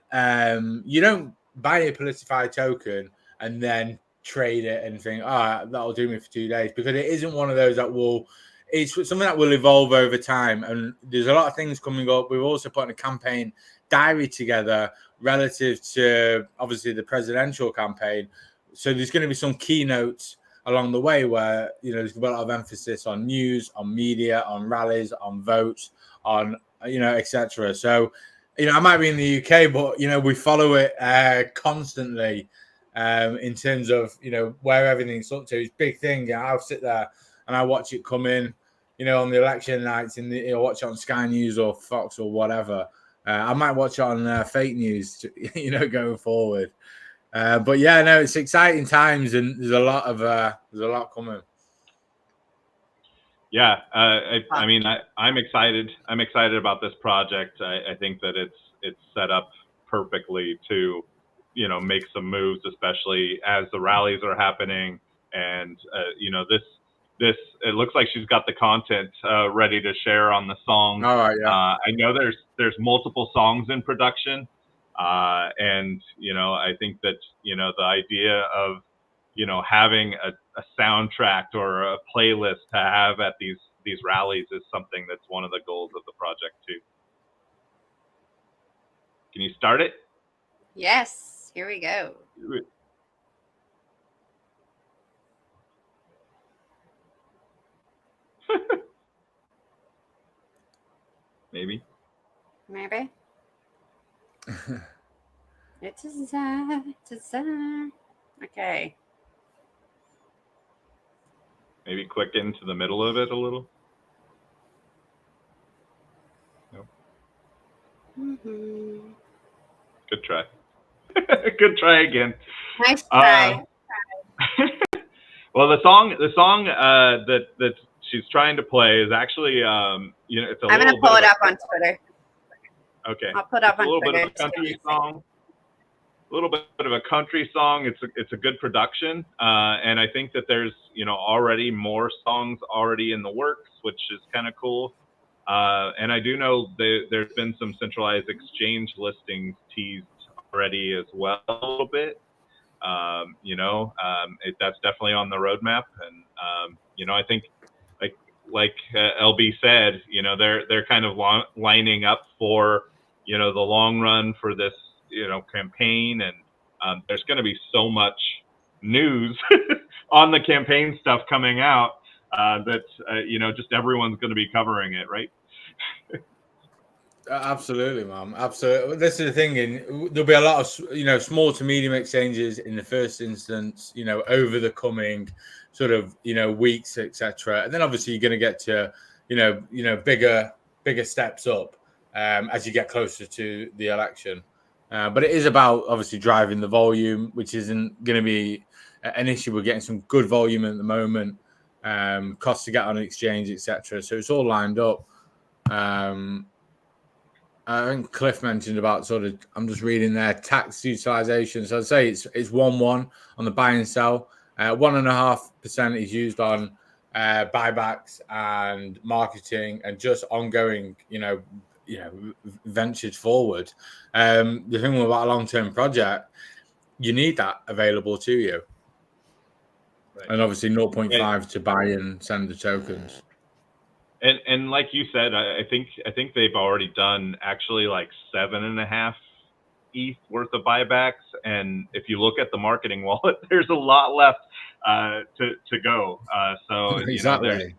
you don't buy a Politify token and then trade it and think, that'll do me for 2 days, because it isn't one of those it's something that will evolve over time. And there's a lot of things coming up. We've also put a campaign diary together relative to, obviously, the presidential campaign. So there's going to be some keynotes along the way where, you know, there's a lot of emphasis on news, on media, on rallies, on votes, on, you know, etc. So, you know, I might be in the UK, but, you know, we follow it constantly in terms of, you know, where everything's up to. It's a big thing. You know, I'll sit there and I watch it come in, you know, on the election nights, and watch it on Sky News or Fox or whatever. I might watch it on fake news, you know, going forward. But yeah, no, it's exciting times, and there's a lot coming. Yeah, I mean, I'm excited. I'm excited about this project. I think that it's set up perfectly to, you know, make some moves, especially as the rallies are happening. And you know, this it looks like she's got the content ready to share on the song. All right, yeah. I know there's multiple songs in production. And, you know, I think that, you know, the idea of, you know, having a soundtrack or a playlist to have at these rallies is something that's one of the goals of the project too. Can you start it? Yes, here we go. Maybe. It's a desire. Okay. Maybe click into the middle of it a little. Nope. Mm-hmm. Good try. Good try again. Nice try. Well, the song that she's trying to play is actually, you know, it's a I'm little gonna pull it up on Twitter. Okay. I'll put it up on Twitter. A little Twitter. bit of a country song. A little bit of a country song. It's a good production, and I think that there's, you know, already more songs already in the works, which is kind of cool. And I do know there's been some centralized exchange listings teased already as well a little bit. That's definitely on the roadmap. And, I think like LB said, they're kind of lining up for, the long run for this, campaign. And there's going to be so much news on the campaign stuff coming out that, just everyone's going to be covering it, right? Absolutely, man. Absolutely. This is the thing. There'll be a lot of, small to medium exchanges in the first instance, over the coming sort of, weeks, etc. And then obviously you're going to get to, bigger steps up as you get closer to the election. But it is about obviously driving the volume, which isn't going to be an issue. We're getting some good volume at the moment, costs to get on an exchange, etc. So it's all lined up. I think Cliff mentioned about sort of, I'm just reading there, tax utilization. So I'd say it's 1-1 on the buy and sell. 1.5% is used on buybacks and marketing and just ongoing, ventures forward. The thing about a long-term project, you need that available to you. Right. And obviously 0.5 to buy and send the tokens. And like you said, I think they've already done actually like 7.5 ETH worth of buybacks. And if you look at the marketing wallet, there's a lot left to go. So exactly.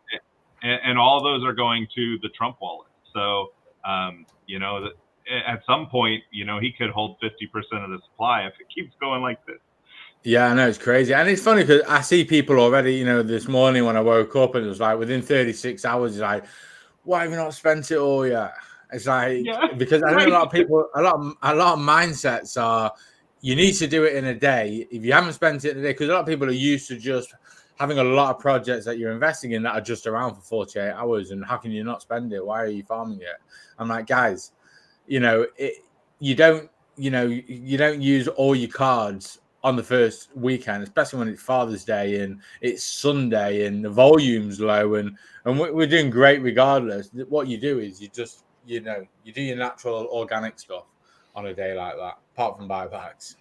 And all those are going to the Trump wallet. So at some point, he could hold 50% of the supply if it keeps going like this. Yeah, I know, it's crazy. And it's funny because I see people already, this morning when I woke up and it was like within 36 hours, it's like, why have you not spent it all yet? It's like, because I think a lot of people, a lot of mindsets are, you need to do it in a day. If you haven't spent it in a day, because a lot of people are used to just having a lot of projects that you're investing in that are just around for 48 hours. And how can you not spend it? Why are you farming it? I'm like, guys, you don't use all your cards on the first weekend, especially when it's Father's Day and it's Sunday and the volume's low and we're doing great regardless. What you do is you just, you do your natural organic stuff on a day like that, apart from buybacks.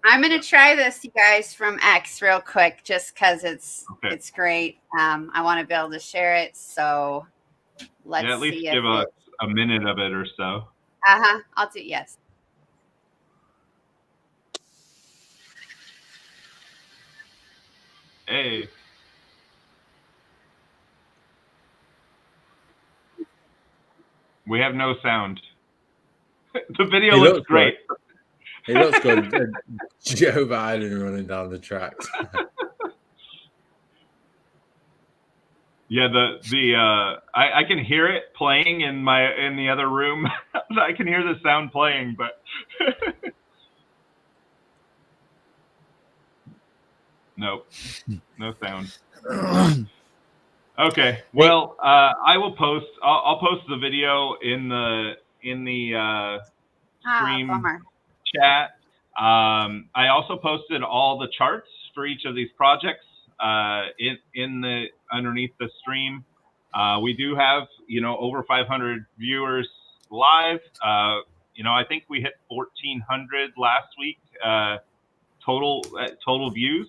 I'm going to try this, you guys, from X real quick, just because it's great. I want to be able to share it. So let's see. At least give us a minute of it or so. I'll do, yes. Hey. We have no sound. The video looks great. It looks good. Joe Biden running down the tracks. Yeah, I can hear it playing in the other room. I can hear the sound playing, but nope, no sound. Okay, well, I will post. I'll post the video in the stream chat. I also posted all the charts for each of these projects underneath the stream. We do have over 500 viewers live. I think we hit 1,400 last week total views.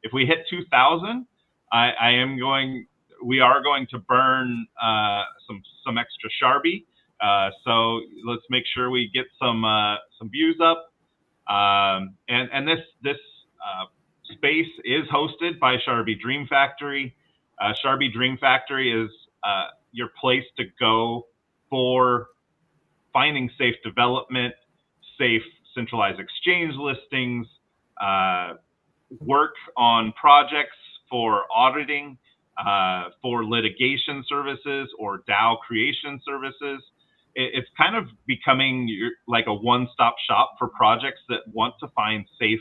If we hit 2,000, we are going to burn some extra Sharbi. So let's make sure we get some views up. And this space is hosted by Sharbi Dream Factory. Sharbi Dream Factory is your place to go for finding safe development, safe centralized exchange listings, work on projects for auditing, for litigation services or DAO creation services. It's kind of becoming like a one-stop shop for projects that want to find safe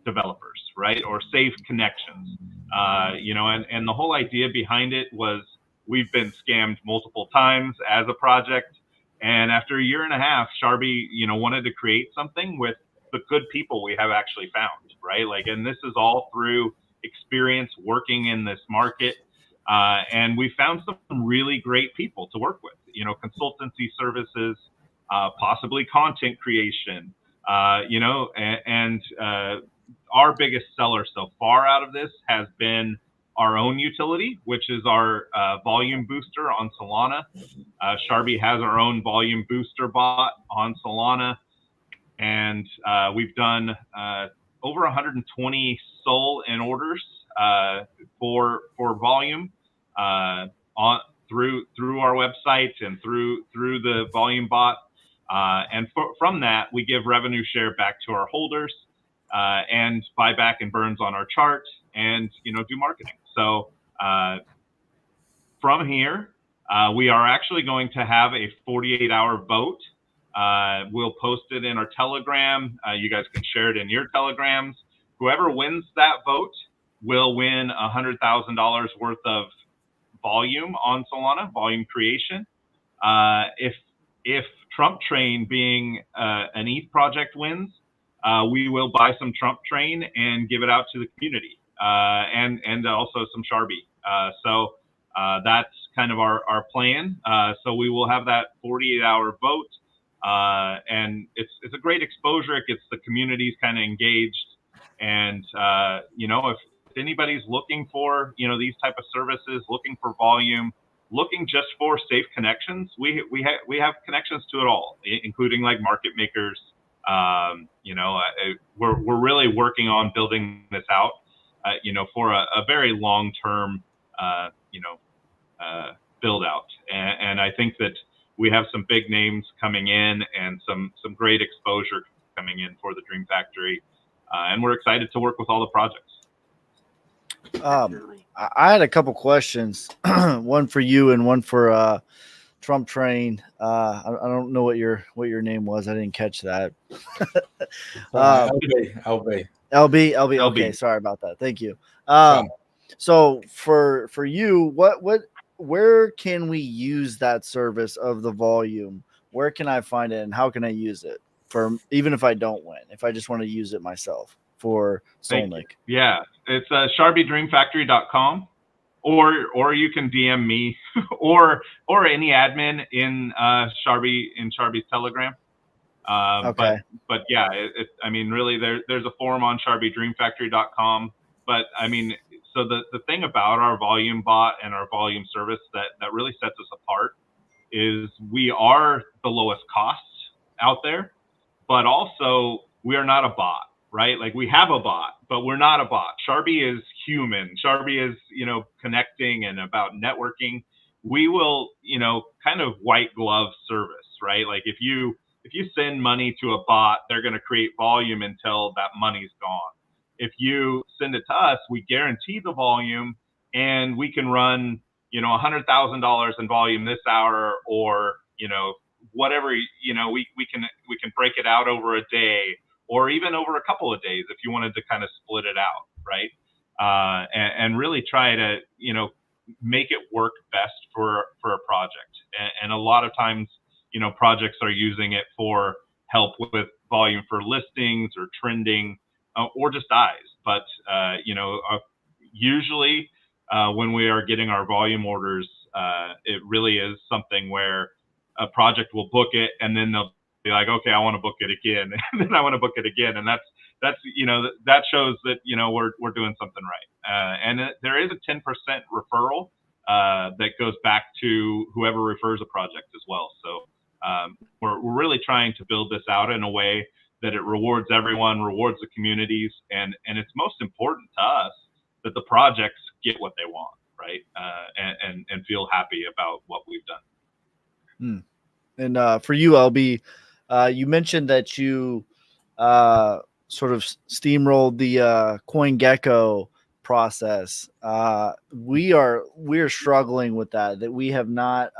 developers, right? Or safe connections. And the whole idea behind it was we've been scammed multiple times as a project. And after a year and a half, Sharbi, wanted to create something with the good people we have actually found, right? And this is all through experience working in this market. And we found some really great people to work with, consultancy services, possibly content creation, and our biggest seller so far out of this has been our own utility, which is our volume booster on Solana. Sharbi has our own volume booster bot on Solana, and we've done over 120 SOL in orders for volume through our website and through the volume bot. And from that, we give revenue share back to our holders and buy back and burns on our chart and, do marketing. So from here, we are actually going to have a 48-hour vote. We'll post it in our Telegram. You guys can share it in your Telegrams. Whoever wins that vote will win $100,000 worth of volume on Solana, volume creation. If Trump Train, being an ETH project, wins, we will buy some Trump Train and give it out to the community, and also some Sharbi. So that's kind of our plan. So we will have that 48-hour vote, and it's a great exposure. It gets the communities kind of engaged, and if anybody's looking for these type of services, looking for volume, looking just for safe connections, we have connections to it all, including like market makers. We're really working on building this out, for a very long term, build out. And I think that we have some big names coming in and some great exposure coming in for the Dream Factory. And we're excited to work with all the projects. I had a couple questions, one for you and one for Trump Train. I don't know what your name was. I didn't catch that. LB. Okay, sorry about that. Thank you. So for you, where can we use that service of the volume? Where can I find it, and how can I use it for, even if I don't win, if I just want to use it myself for SOLNIC? Yeah, it's SharbiDreamFactory.com, or you can DM me or any admin in Sharbi's Telegram. Okay. But yeah, really there's a forum on SharbiDreamFactory.com. But so the thing about our volume bot and our volume service that really sets us apart is we are the lowest costs out there, but also we are not a bot, right? Like, we have a bot, but we're not a bot. Sharbi is human. Sharbi is, connecting and about networking. We will, kind of white glove service, right? Like, if you send money to a bot, they're going to create volume until that money's gone. If you send it to us, we guarantee the volume, and we can run, $100,000 in volume this hour, or, whatever, we can break it out over a day, or even over a couple of days if you wanted to kind of split it out, right? And really try to, make it work best for a project. And a lot of times, projects are using it for help with volume for listings or trending, or just eyes. But, usually when we are getting our volume orders, it really is something where a project will book it, and then they'll be like, okay, I want to book it again, and then I want to book it again. And that's that shows that, we're doing something right. And there is a 10% referral that goes back to whoever refers a project as well. So we're really trying to build this out in a way that it rewards everyone, rewards the communities, and it's most important to us that the projects get what they want, right? And feel happy about what we've done. And for you, LB, you mentioned that you sort of steamrolled the CoinGecko process. We're struggling with that we have not.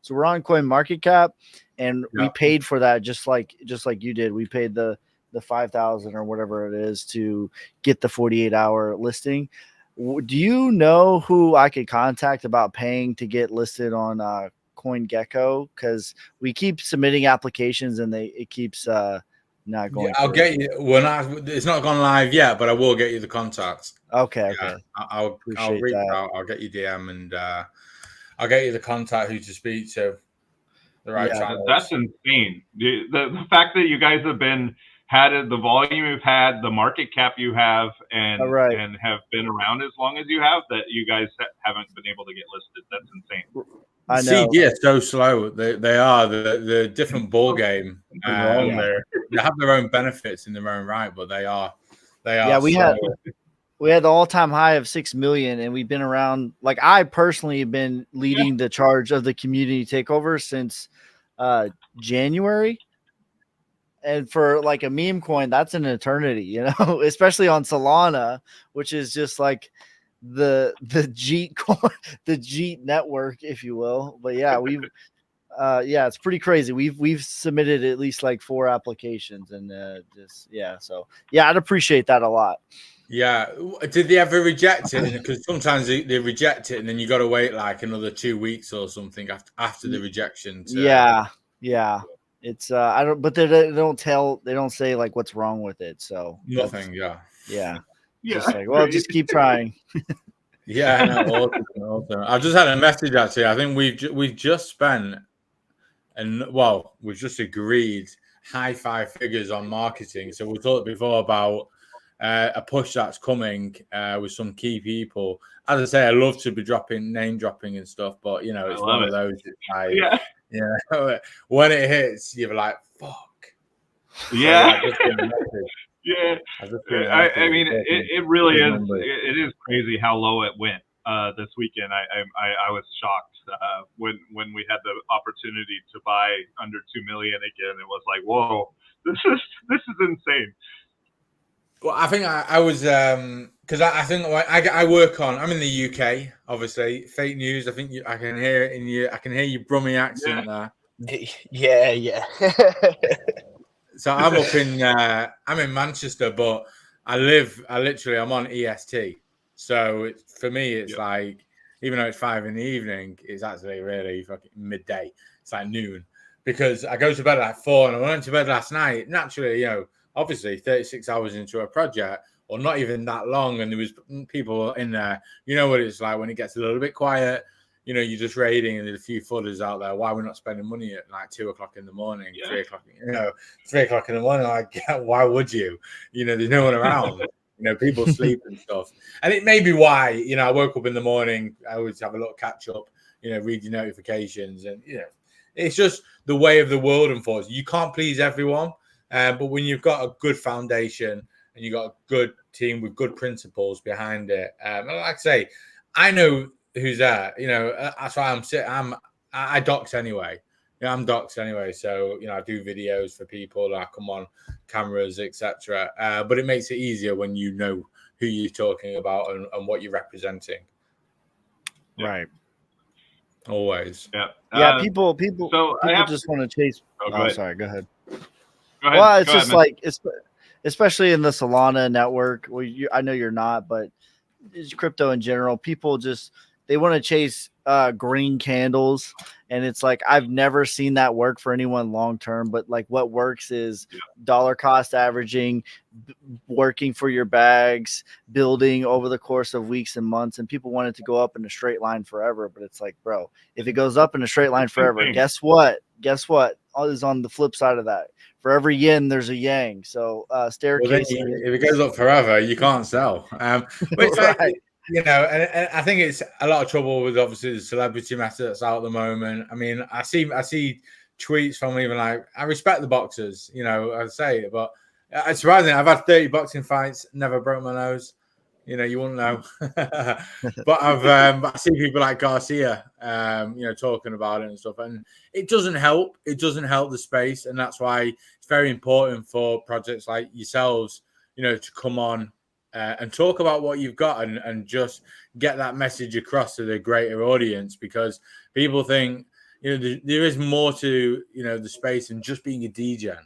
So we're on CoinMarketCap, and we paid for that just like you did. We paid the 5,000 or whatever it is to get the 48-hour listing. Do you know who I could contact about paying to get listed on CoinGecko? Because we keep submitting applications and it keeps not going. I'll get you. It's not gone live yet, but I will get you the contacts. Okay. Yeah, Okay. I'll Appreciate reach that. out. I'll get you DM and I'll get you the contact who to speak to. The right channels. That's insane. The fact that you guys have had the volume you've had, the market cap you have, and have been around as long as you have, that you guys haven't been able to get listed. That's insane. I know. CG are so slow. They are the different ball game. They have their own benefits in their own right, but they are. Yeah, we slow. had the all-time high of 6 million, and we've been around. Like, I personally have been leading the charge of the community takeover since January. And for like a meme coin, that's an eternity, you know, especially on Solana, which is just like the Jeet coin, the Jeet network, if you will. But yeah, it's pretty crazy. We've submitted at least like 4 applications, and so I'd appreciate that a lot. Yeah, did they ever reject it? Because sometimes they reject it, and then you got to wait like another 2 weeks or something after the rejection. Yeah. It's I don't, but they don't say like what's wrong with it. So nothing. Yeah. Just like, well, just keep trying. Yeah, no, awesome. I've just had a message actually. I think we've just spent, we've just agreed high 5 figures on marketing. So we talked before about a push that's coming with some key people. As I say, I love to be name dropping and stuff, but you know, it's one of those. It's like, when it hits, you're like, fuck. Yeah. So, I mean, it really is. It is crazy how low it went this weekend. I was shocked when we had the opportunity to buy under 2 million again. It was like, whoa, this is insane. Well, I think I was because I think I work on. I'm in the UK, obviously. Fake news. I think I can hear it in you. I can hear your Brummie accent there. Yeah. So I'm up in I'm in Manchester, but I'm on EST. So for me, it's like, even though it's 5 PM, it's actually really fucking midday. It's like noon, because I go to bed at 4, and I went to bed last night. Naturally, you know, obviously 36 hours into a project, or not even that long, and there was people in there. You know what it's like when it gets a little bit quiet. You know, you're just raiding, and there's a few footers out there. Why we're not spending money at like 2 o'clock in the morning, 3 o'clock? You know, 3 o'clock in the morning. Like, why would you? You know, there's no one around. You know, people sleep and stuff. And it may be why. You know, I woke up in the morning. I always have a little catch up. You know, read your notifications, and you know, it's just the way of the world. Unfortunately, you can't please everyone. But when you've got a good foundation and you've got a good team with good principles behind it, like I say, I know who's there. You know, that's why I dox anyway. You know, I'm doxed anyway, so you know, I do videos for people. I come on cameras, etc. But it makes it easier when you know who you're talking about and what you're representing. Right. Always. Yeah. People just want to chase. Sorry. Go ahead. Well, it's just like especially in the Solana network. Well, I know you're not, but it's crypto in general. People they want to chase green candles, and it's like, I've never seen that work for anyone long term. But like, what works is dollar cost averaging, working for your bags, building over the course of weeks and months. And people want it to go up in a straight line forever, but it's like, bro, if it goes up in a straight line forever, guess what? All is on the flip side of that. For every yin, there's a yang. So staircase. Well, if it goes up forever, you can't sell. But it's like, you know, and I think it's a lot of trouble with obviously the celebrity matter that's out at the moment. I mean, I see tweets from even like, I respect the boxers, you know, I say it, but it's surprising. I've had 30 boxing fights, never broke my nose. You know, you wouldn't know. But I see people like Garcia, you know, talking about it and stuff, and it doesn't help. It doesn't help the space, and that's why it's very important for projects like yourselves, you know, to come on and talk about what you've got and just get that message across to the greater audience, because people think, you know, there is more to, you know, the space than just being a DJ.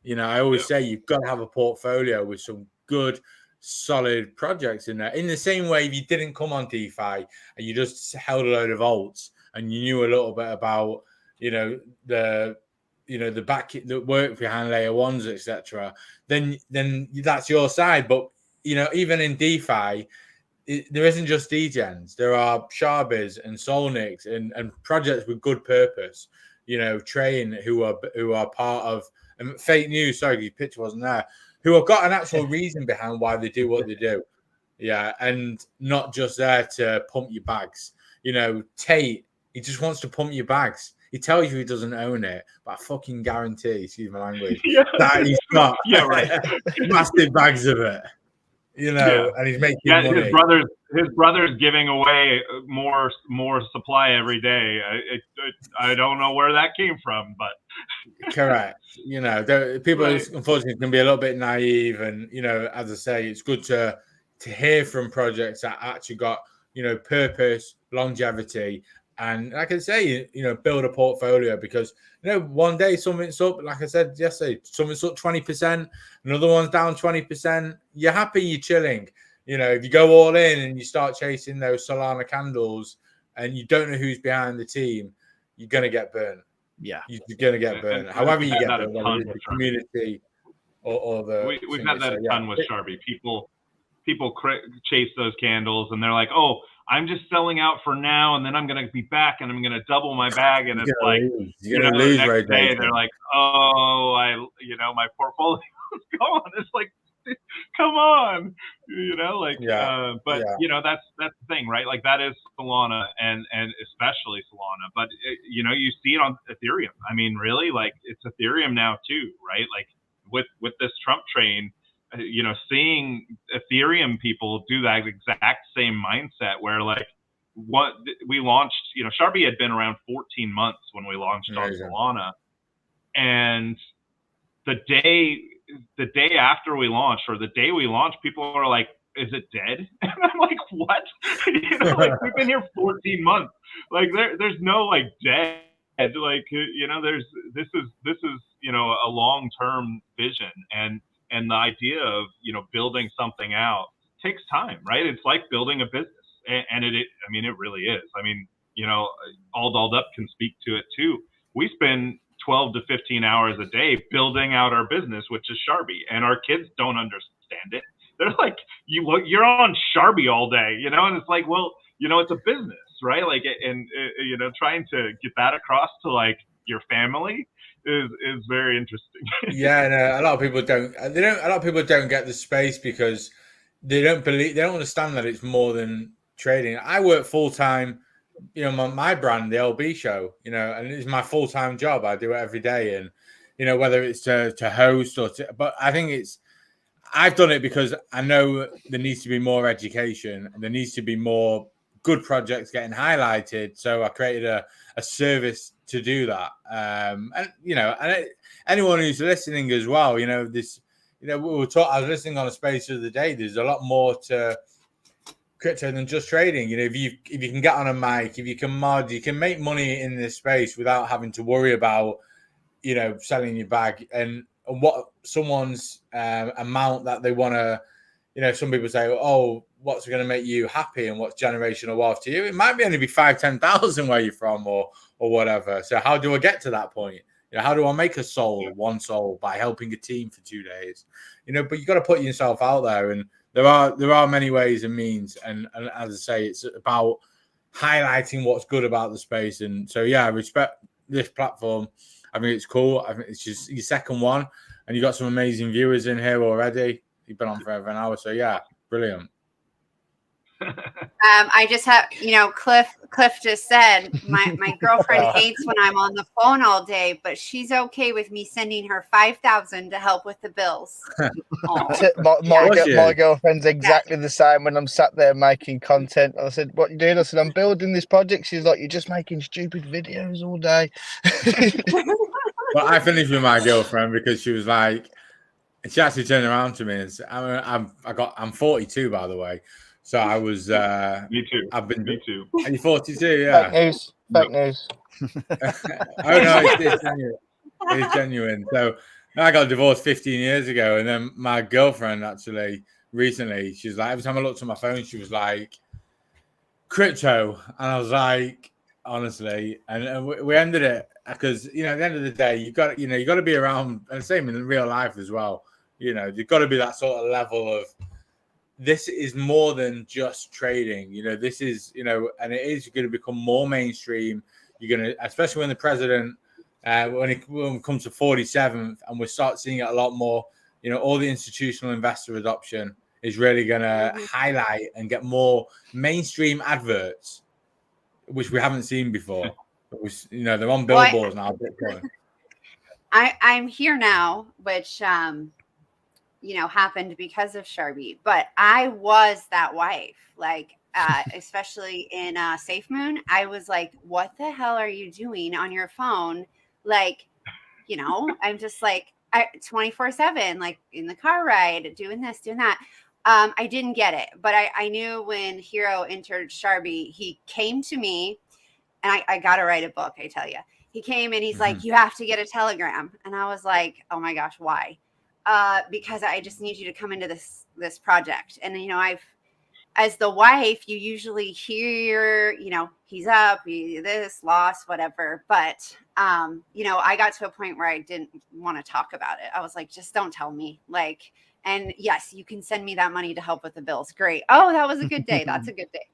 You know, I always say you've got to have a portfolio with some good, solid projects in there. In the same way, if you didn't come on DeFi and you just held a load of alts and you knew a little bit about, you know, the the work behind layer ones, etc., then that's your side. But even in DeFi, there isn't just degens. There are Sharbis and Solnics and projects with good purpose. Train who are part of fake news. Sorry, your picture wasn't there. Who have got an actual reason behind why they do what they do. Yeah, and not just there to pump your bags. Tate, he just wants to pump your bags. He tells you he doesn't own it, but I fucking guarantee, excuse my language, that he's got massive bags of it. And he's making money. His brother's giving away more supply every day. I don't know where that came from, but correct. People unfortunately can be a little bit naive, and as I say, it's good to hear from projects that actually got purpose, longevity, and like I say, build a portfolio, because one day something's up. Like I said yesterday, something's up 20%, another one's down 20%. You're happy, you're chilling. If you go all in and you start chasing those Solana candles and you don't know who's behind the team, you're gonna get burned. Yeah, you're gonna get burned. However you get burned, whether it's the community or the. We've had that a ton with Sharbi. People chase those candles and they're like, oh, I'm just selling out for now, and then I'm going to be back and I'm going to double my bag. And it's like, you're going to lose the right next day they're like, oh, my portfolio is gone. It's like, come on, but that's the thing, right? Like, that is Solana and especially Solana, but you see it on Ethereum. I mean, really, like, it's Ethereum now too, right? Like with this Trump train, seeing Ethereum people do that exact same mindset where, like, what we launched, Sharbi had been around 14 months when we launched on Solana. And the day after we launched, or the day we launched, people are like, is it dead? And I'm like, what? Like, we've been here 14 months. Like, there's no, like, dead. Like, this is a long-term vision. And the idea of, building something out takes time, right? It's like building a business. And it really is. I mean, All Dolled Up can speak to it too. We spend 12 to 15 hours a day building out our business, which is Sharbi. And our kids don't understand it. They're like, you're on Sharbi all day, and it's like, well, it's a business, right? Like, and trying to get that across to, like, your family is very interesting. A lot of people don't. A lot of people don't get the space because they don't understand that it's more than trading. I work full time. My brand, the LB Show. And it's my full time job. I do it every day, and whether it's to host or but I think I've done it because I know there needs to be more education and there needs to be more good projects getting highlighted. So I created a service to do that. Anyone who's listening as well, I was listening on a space the other day. There's a lot more to crypto than just trading. If you can get on a mic, if you can mod, you can make money in this space without having to worry about, selling your bag and what someone's amount that they want to, some people say, oh, what's going to make you happy and what's generational wealth to you? It might be only be 5,000-10,000 where you're from or whatever. So how do I get to that point? How do I make one soul by helping a team for 2 days? But you got to put yourself out there, and there are many ways and means. And as I say, it's about highlighting what's good about the space. And so, I respect this platform. I think it's cool. I think it's just your second one, and you got some amazing viewers in here already. You've been on for over an hour, so brilliant. I just have, Cliff just said, my girlfriend hates when I'm on the phone all day, but she's okay with me sending her $5,000 to help with the bills. My girlfriend's exactly the same when I'm sat there making content. I said, what are you doing? I said, I'm building this project. She's like, you're just making stupid videos all day. Well, I finished with my girlfriend because she was like, she actually turned around to me and said, I'm 42, by the way. So I was. Me too. Me too. Are you 42? Yeah. Fake news. Oh no, it's genuine. It's genuine. So I got divorced 15 years ago, and then my girlfriend actually recently, she's like, every time I looked at my phone, she was like, crypto, and I was like, honestly, and we ended it. because at the end of the day, you got to be around, and same in real life as well. You've got to be that sort of level of, this is more than just trading. This is, and it is going to become more mainstream. You're going to, especially when the president, when it comes to 47th, and we start seeing it a lot more, all the institutional investor adoption is really going to highlight and get more mainstream adverts, which we haven't seen before. They're on billboards now. Bitcoin. I'm here now, which, happened because of Sharbi, but I was that wife, especially in Safe Moon. I was like, what the hell are you doing on your phone? I'm just 24/7, in the car ride, doing this, doing that. I didn't get it, but I knew when Hero entered Sharbi, he came to me, and I got to write a book, I tell you. He came and he's like, you have to get a Telegram. And I was like, oh my gosh, why? Because I just need you to come into this project. And, as the wife, you usually hear, he's up, this, lost, whatever. But, I got to a point where I didn't want to talk about it. I was like, just don't tell me. And yes, you can send me that money to help with the bills. Great. Oh, that was a good day. That's a good day.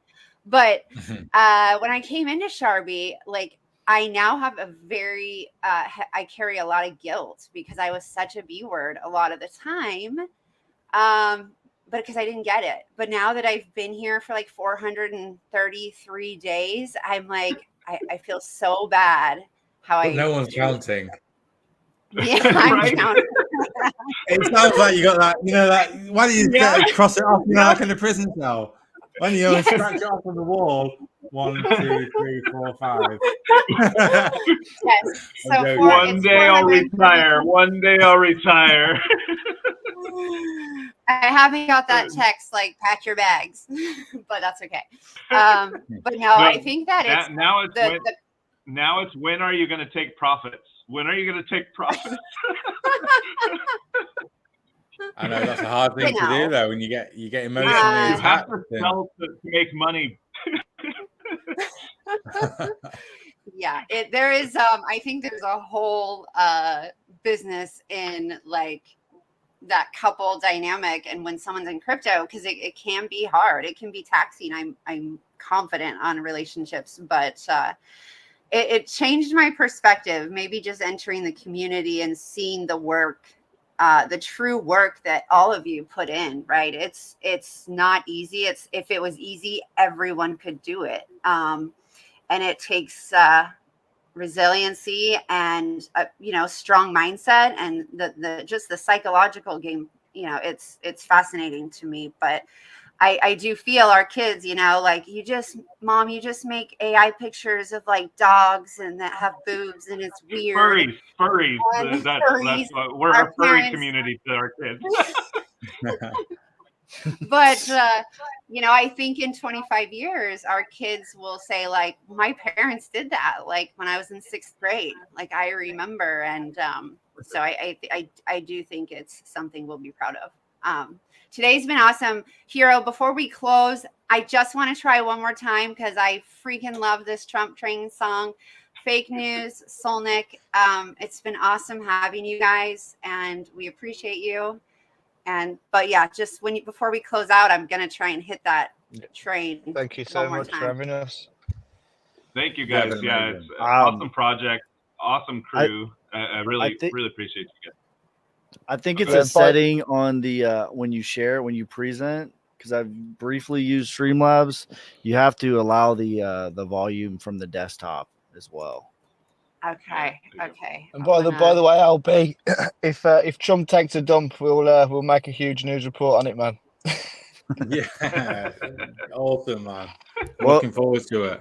But when I came into Sharbi, I now have a very, I carry a lot of guilt because I was such a B word a lot of the time. But because I didn't get it. But now that I've been here for 433 days, I'm like, I feel so bad No one's counting. Yeah, I'm counting. It sounds like you got that, why don't you cross it off, like in the prison cell? When you scratch it off on the wall, 1, 2, 3, 4, 5. Yes. So one day I'll retire. One day I'll retire. I haven't got that text pack your bags, but that's okay. But no, I think that it's now it's when are you going to take profits? When are you going to take profits? I know that's a hard thing to do though. When you get emotionally you attached. have to sell to make money. Yeah, there is. I think there's a whole business in that couple dynamic, and when someone's in crypto, because it can be hard. It can be taxing. I'm confident on relationships, but it changed my perspective. Maybe just entering the community and seeing the work. The true work that all of you put in, right? It's not easy. If it was easy, everyone could do it. And it takes resiliency and strong mindset, and the psychological game. It's fascinating to me. But I do feel our kids, you just make AI pictures of dogs and that have boobs, and it's weird. Furries. That's what we're a furry community to our kids. But I think in 25 years, our kids will say my parents did that when I was in 6th grade. I remember, and so I do think it's something we'll be proud of. Today's been awesome. Hero, before we close, I just want to try one more time because I freaking love this Trump train song. Fake News, Solnic. It's been awesome having you guys, and we appreciate you. But yeah, just before we close out, I'm gonna try and hit that train. Thank you so much for having us. Thank you guys. Yeah, it's an awesome project, awesome crew. I really appreciate you guys. I think it's a setting on the when you present, because I've briefly used Streamlabs. You have to allow the volume from the desktop as well. Okay. And by the way, LB, if Trump takes a dump, we'll make a huge news report on it, man. Yeah, awesome, man. Looking forward to it.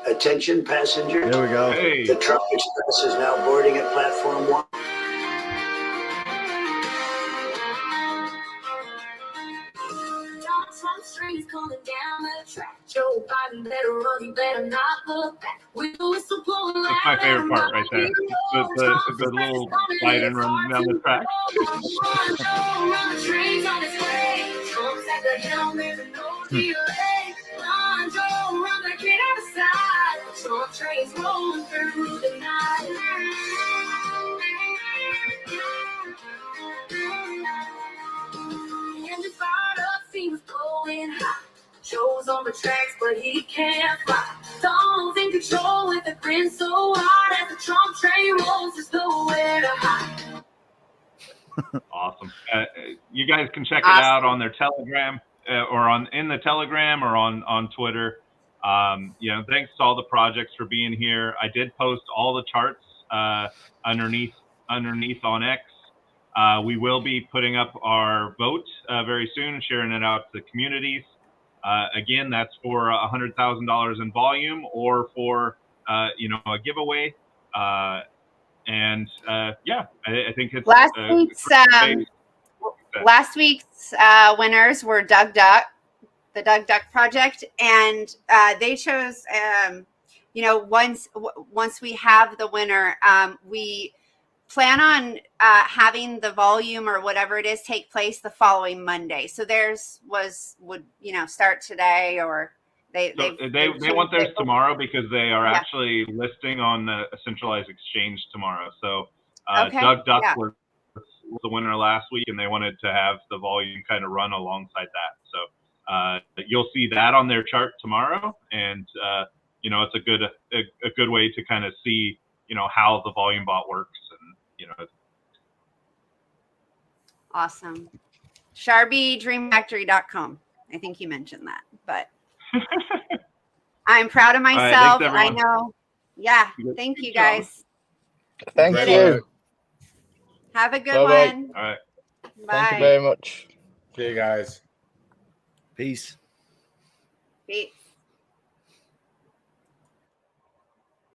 Attention passengers. There we go. Hey. The Trump Express is now boarding at platform 1. Coming down the track. Joe Biden better run, you better not look back. With the whistle blowing loud. That's my favorite part right there. The little slide and run down the track. Run the trains on its way. Trump's at the helm, there's no delay. waves rolling through the night. And the fired up seems blowing high. Joe's on the tracks, but he can't fly. Tom's in control with a grin so hard as the Trump train rolls, there's nowhere to hide. Awesome. You guys can check it out on their Telegram or in the Telegram or on Twitter. Thanks to all the projects for being here. I did post all the charts underneath on X. We will be putting up our vote very soon, sharing it out to the communities. Again, that's for $100,000 in volume or for a giveaway. I think it's last week's winners were Doug Duck, the Doug Duck Project, and they chose. Once we have the winner, we plan on having the volume or whatever it is take place the following Monday. So theirs would start today, or they want theirs tomorrow because they are actually listing on a centralized exchange tomorrow. So Doug Duck was the winner last week, and they wanted to have the volume kind of run alongside that. So you'll see that on their chart tomorrow, and it's a good way to kind of see how the volume bot works. Awesome. SharbiDreamFactory.com. I think you mentioned that, but I'm proud of myself. Right, I know. Yeah. Thank you guys. Thank you. Have a good Bye-bye. one. All right. Bye. Thank you very much. See you guys. Peace. Peace.